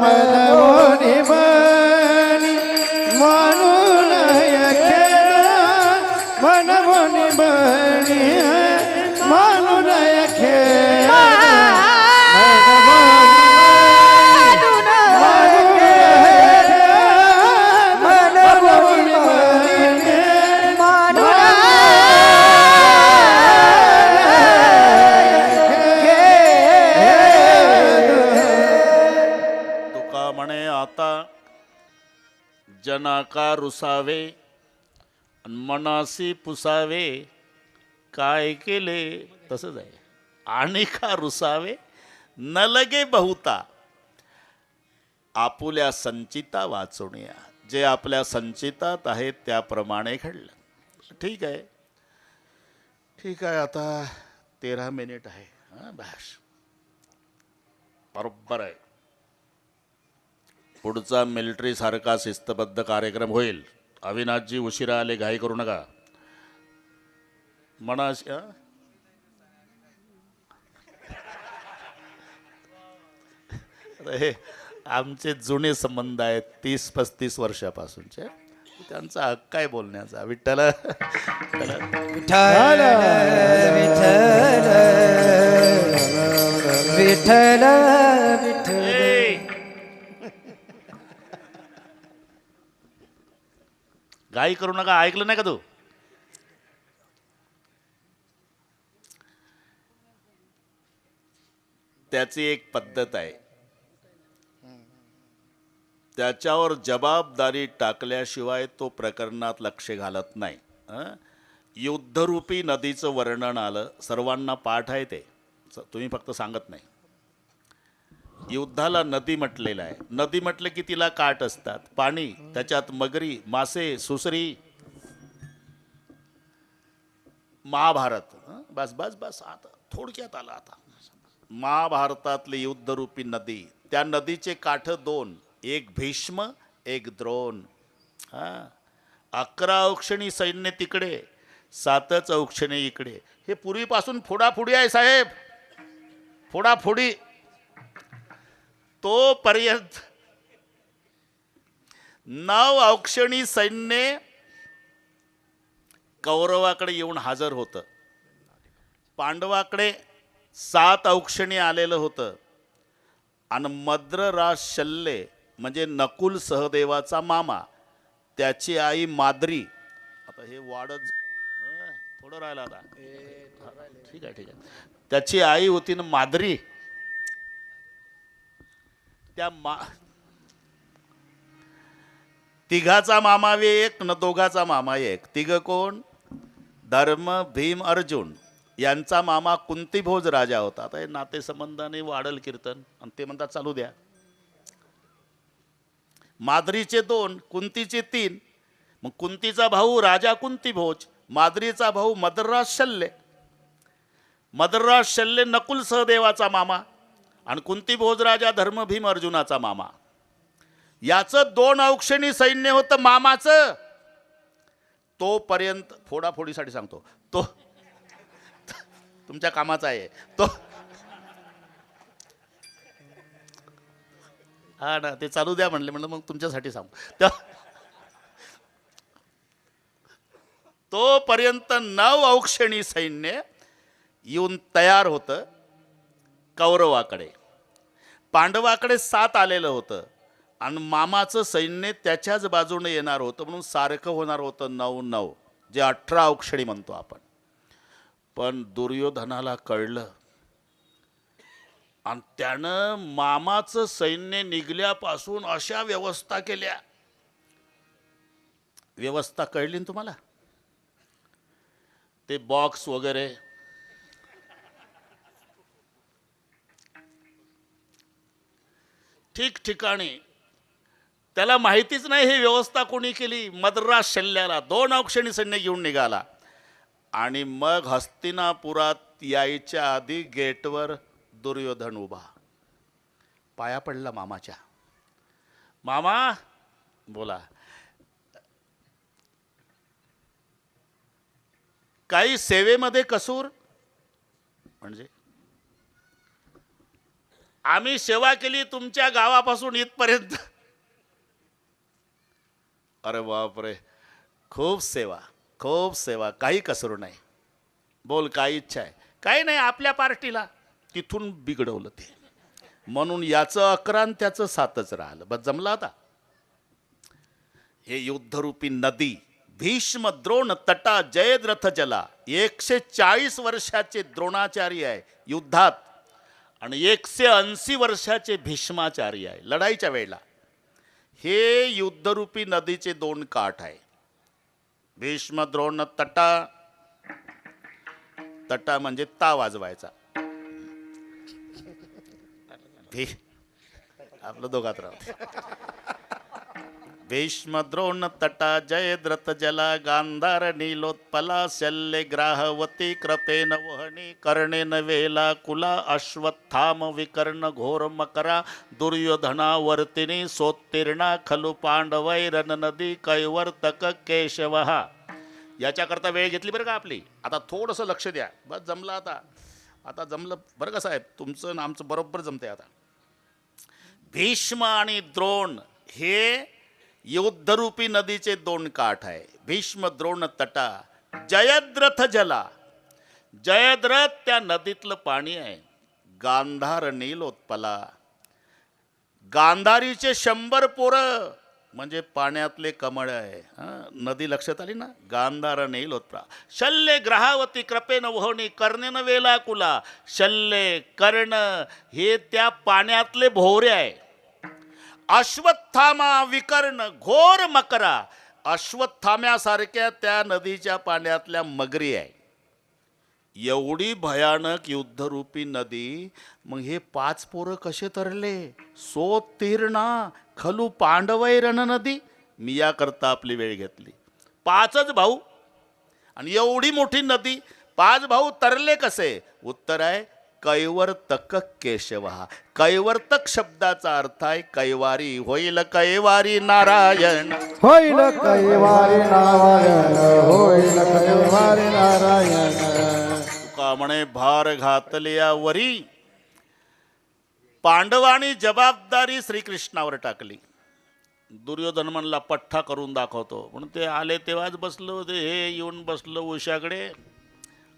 मनमुनी मनी मानून खेद, मनमुनी मनी मानून खेद. तुका म्हणे आता जनाका रुसावे मनासी पुसावे काय केले. तसंच आहे. आणि का रुसावे न लगे बहुता, आपुल्या संचिता वाचुनिया. जे आपल्या संचितात आहे त्याप्रमाणे घडलं. ठीक आहे, ठीक आहे. आता 13 मिनिट आहे. हां बस बरोबर आहे. पुढचा मिलिटरी सारखा शिस्तबद्ध कार्यक्रम होईल. अविनाशजी उशिरा आले, घाई करू नका. म्हणा हे आमचे जुने संबंध आहेत 30-35 वर्षापासूनचे. त्यांचा हक्क काय बोलण्याचा. विठ्ठल विठ्ठल विठ्ठल विठ्ठल विठ्ठल. गाई करू नका. ऐकलं नाही का तू? त्याची एक पद्धत आहे. त्याच्यावर जबाबदारी टाकल्याशिवाय तो प्रकरणात लक्ष घालत नाही. युद्धरूपी नदीचं वर्णन आलं, सर्वांना पाठ आहे ते, तुम्ही फक्त सांगत नाही. युद्धाला नदी म्हटलेलं आहे. नदी म्हटलं की तिला काठ असतात, पाणी, त्याच्यात मगरी, मासे, सुसरी. महाभारत. बस बस बस, आता थोडक्यात आला. आता महाभारतातली युद्धरूपी नदी, त्या नदीचे काठ दोन, एक भीष्म एक द्रोण. 11 औक्षणी सैन्य तिकडे, 7च औक्षणी इकडे. हे पूर्वीपासून फोडाफोडी आहे साहेब, फोडाफोडी. तोपर्यंत 9 औक्षणी सैन्य कौरवाकडे येऊन हजर होतं. पांडवाकडे 7 औक्षणी आलेलं होतं. आणि मद्रराज शल्य म्हणजे नकुल सहदेवाचा मामा, त्याची आई माद्री. आता हे वाढत थोडं राहिलं आता. ठीक आहे ठीक आहे. त्याची आई होती ना माद्री. त्या तिघाचा मामा एक न दोघाचा मामा एक. तिघ कोण? धर्म, भीम, अर्जुन. यांचा मामा कुंतीभोज राजा होता. आता हे नातेसंबंधाने वाढल कीर्तन, आणि ते म्हणतात चालू द्या. माद्रीचे 2, कुंतीचे 3. मग कुंतीचा भाऊ राजा कुंतीभोज, माद्रीचा भाऊ मद्रराज शल्य. मद्रराज शल्य नकुल सहदेवाचा मामा, आणि कुंतीभोज राजा धर्म, भीम, अर्जुनाचा मामा. याचं 2 औक्षणी सैन्य होतं मामाचं. तोपर्यंत फोडाफोडीसाठी सांगतो, तो तुमच्या कामाचा आहे तो. हा ना, ते चालू द्या म्हणलं मग तुमच्यासाठी सांगू. तोपर्यंत 9 औक्षणी सैन्य येऊन तयार होतं कौरवाकडे. पांडवाकडे 7 आलेलं होतं, आणि मामाचं सैन्य त्याच्याच बाजूने येणार होतं, म्हणून सारखं होणार होतं 9-9, जे 18 औक्षणी म्हणतो आपण. पण दुर्योधनाला कळलं, आणि त्यानं मामाचं सैन्य निघल्यापासून अशा व्यवस्था केल्या. व्यवस्था कळली ना तुम्हाला? ते बॉक्स वगैरे, ठिकठिकाणी. त्याला माहितीच नाही ही व्यवस्था कोणी केली. मद्रास शल्ल्याला 2 औक्षणी सैन्य घेऊन निघाला. आणि मग हस्तिनापुरात यायच्या आधी गेटवर दुर्योधन उभा, पाया पडला मामाच्या. मामा बोला, काही सेवेमध्ये कसूर? म्हणजे आम्ही सेवा केली तुमच्या गावापासून इथपर्यंत. अरे बापरे, खूप सेवा, खूप सेवा, काही कसरू नाही. बोल, काय इच्छा आहे? काही नाही, आपल्या पार्टीला. तिथून बिघडवलं ते, म्हणून याचं 11 आणि त्याचं 7च राहिलं. बस जमलं आता. हे युद्धरूपी नदी, भीष्म, द्रोण, तटा, जयद्रथ जला. 140 वर्षाचे द्रोणाचार्य आहे युद्धात, आणि 180 वर्षाचे भीष्माचार्य आहे लढाईच्या वेळेला. हे युद्धरूपी नदीचे 2 काठ आहे. भीष्म, द्रोण, तटा. तटा म्हणजे ता वाजवायचा. आपलं दोघात राहत. भीष्म, द्रोण, तटा, जयद्रथ जला. गांधार, नीलोत्पला, शल्य, ग्राहवती, कृपेन वहनी, कर्णेन वेला, कुला, अश्वत्थाम, विकर्ण, घोर, मकरा, दुर्योधना, वर्तिनी, सोत्तीर्णा, खलु पांडवैरन नदी, कैवर्तक, केशवहा. याच्याकरता वेळ घेतली बरं का आपली. आता थोडंसं लक्ष द्या. बस जमलं आता. आता जमलं बरं का साहेब, तुमचं आणि आमचं बरोबर जमतंय आता. भीष्म आणि द्रोण हे युद्धरूपी नदीचे दोन काठ आहे. भीष्म द्रोण तटा जयद्रथ जला. जयद्रथ त्या नदीतलं पाणी आहे. गांधार नीलोत्पला. गांधारीचे 100 पोरं म्हणजे पाण्यातले कमळ आहे. नदी लक्षात आली ना. गांधार नीलोत्पला. शल्ये ग्रहावती कृपेन वहोनी कर्णेन वेलाकुला. शल्ये कर्ण हे त्या पाण्यातले भोवरे आहे. अश्वत्थामा विकर्ण घोर मकरा. अश्वत्थाम्यासारख्या त्या नदीच्या पाण्यातल्या मगरी आहे. एवढी भयानक युद्धरूपी नदी. मग हे 5 पोरं कसे तरले. सोत्तीर्णा खलू पांडवै रण नदी. मी याकरता आपली वेळ घेतली. 5च भाऊ आणि एवढी मोठी नदी. 5 भाऊ तरले कसे. उत्तर आहे कैवर्तक केशवा. कैवर्तक शब्दाचा अर्थ आहे कैवारी. होईल कैवारी नारायण. होईल कैवारी नारायण. होईल कैवारी नारायण. तुका म्हणे भार घातल्या वरी. पांडवांनी जबाबदारी श्रीकृष्णावर टाकली. दुर्योधन म्हणला पठ्ठा करून दाखवतो. म्हणून ते आले तेव्हाच बसलो होते. हे येऊन बसलो उशाकडे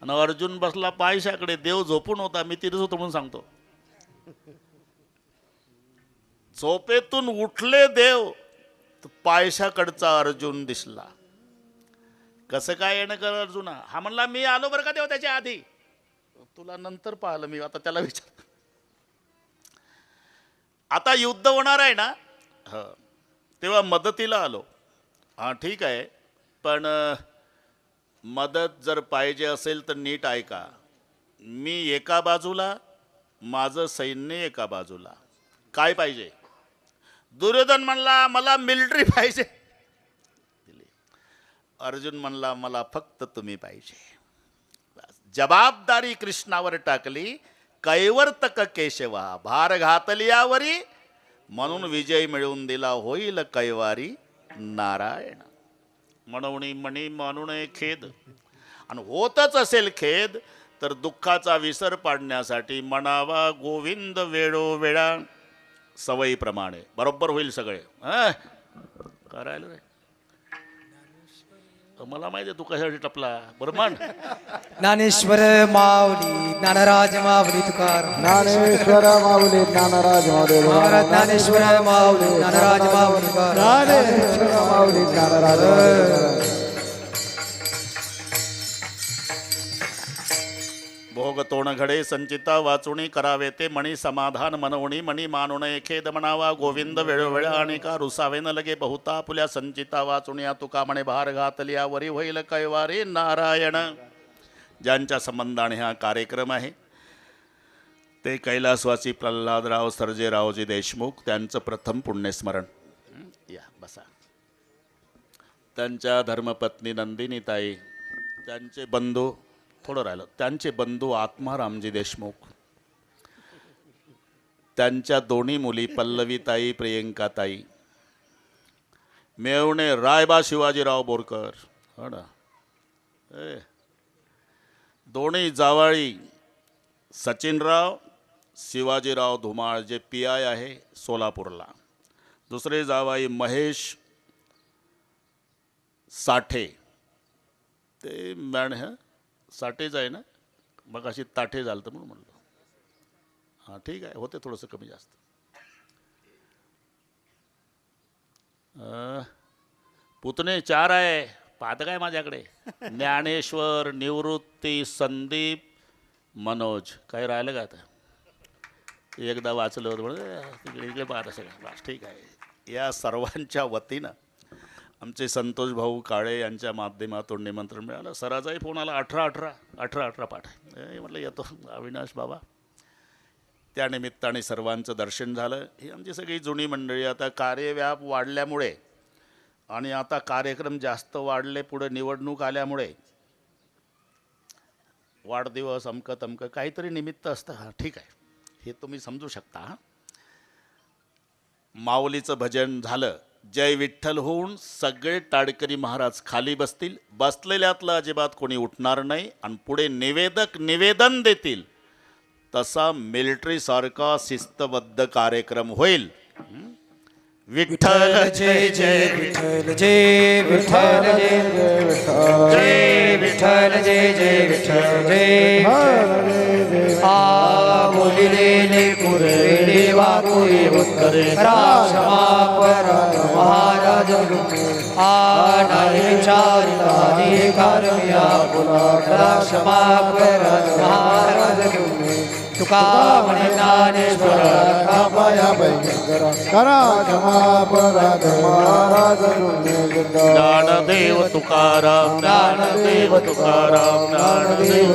आणि अर्जुन बसला पायशाकडे. देव झोपून होता. मी तिथेच होतो म्हणून सांगतो. झोपेतून उठले देव तर पायशाकडचा अर्जुन दिसला. कसं काय येणं कर अर्जुना. हा म्हणला मी आलो बरं का देव त्याच्या आधी. तुला नंतर पाहिलं मी. आता त्याला विचार. आता युद्ध होणार आहे ना. तेव्हा मदतीला आलो. हां ठीक आहे. पण मदत जर पाहिजे असेल तर नीट ऐका. मी एका बाजूला, माझं सैन्य एका बाजूला. काय पाहिजे. दुर्योधन म्हणला मला मिलिटरी पाहिजे. अर्जुन म्हणला मला फक्त तुम्ही पाहिजे. जबाबदारी कृष्णावर टाकली. कैवर्तक केशवा. भार घातल्यावरी म्हणून विजय मिळवून दिला. होईल कैवारी नारायण. म्हणून म्हणी म्हणून खेद. आणि होतच असेल खेद तर दुःखाचा विसर पाडण्यासाठी म्हणावा गोविंद वेळोवेळा. सवयीप्रमाणे बरोबर होईल सगळे. करायला रे. मला माहिती आहे तू कशासाठी टपला. बरं मान. ज्ञानेश्वर माऊली ज्ञानराज माऊली तुकाराम. ज्ञानेश्वर माऊली ज्ञानराज माऊली. महाराज ज्ञानेश्वर माऊली ज्ञानराज माऊली तुकाराम. ज्ञानेश्वर माऊली ज्ञानराज माऊली. भोग तोण घडे संचिता वाचुणी करावे ते मणी समाधान मनवणी. मणी मानुण खेद म्हणावा गोविंद वेळोवेळा. आणि का रुसावे न लगे बहुता पुल्या संचिता वाचुण्या. तुका म्हणे भार घातल्या वरी. होईल कैवारी नारायण. ज्यांच्या संबंधाने हा कार्यक्रम आहे ते कैलासवासी प्रल्हादराव सर्जेरावजी देशमुख. त्यांचं प्रथम पुण्यस्मरण. या बसा. त्यांच्या धर्मपत्नी नंदिनीताई. त्यांचे बंधू थोडं राहिलं. त्यांचे बंधू आत्मारामजी देशमुख. त्यांच्या दोन्ही मुली पल्लवीताई प्रियंकाताई. मेवणे रायबा शिवाजीराव बोरकर. हो ना. दोन्ही जावाळी सचिनराव शिवाजीराव धुमाळ जे PI आहे सोलापूरला. दुसरे जावाई महेश साठे. ते मॅण साठेच आहे ना. मग अशी ताठे झालं तर म्हणून म्हणलं. हां ठीक आहे. होते थोडंसं कमी जास्त. पुतणे 4 आहे. पाहतं काय माझ्याकडे. ज्ञानेश्वर निवृत्ती संदीप मनोज. काही राहिलं का आता. एकदा वाचलं होतं म्हणून तिकडे इकडे पाहता सगळं. बस ठीक आहे. या सर्वांच्या वतीनं आमचे संतोष भाऊ काळे यांच्या माध्यमातून निमंत्रण मिळालं. सराचाही फोन आला. 18 पाठ. म्हटलं येतो अविनाश बाबा. त्यानिमित्ताने सर्वांचं दर्शन झालं. ही आमची सगळी जुनी मंडळी. आता कार्यव्याप वाढल्यामुळे आणि आता कार्यक्रम जास्त वाढले. पुढे निवडणूक आल्यामुळे वाढदिवस अमकं तमकं काहीतरी निमित्त असतं. हां ठीक आहे. हे तुम्ही समजू शकता. माऊलीचं भजन झालं जय विठ्ठल होऊन सगळे टाळकरी महाराज खाली बसतील. बसलेल्यातलं अजिबात कोणी उठणार नाही आणि पुढे निवेदक निवेदन देतील. तसा मिलिटरी सारखा शिस्तबद्ध कार्यक्रम होईल. विठ्ठल जय जय विठ्ठल जय विठ्ठल जय जय विठ्ठल जय जय विठ्ठल जय आ बोलिले कुरले वाकुई उत्तरे राक्षमा परत महाराज आ नाही चारितानी कारमिया पुलाट राक्षमा परत महाराज तुका म्हणे ज्ञानेश्वर पाया पैकी करा क्षमा पराध महाराज ज्ञानदेव तुकाराम ज्ञानदेव तुकाराम ज्ञानदेव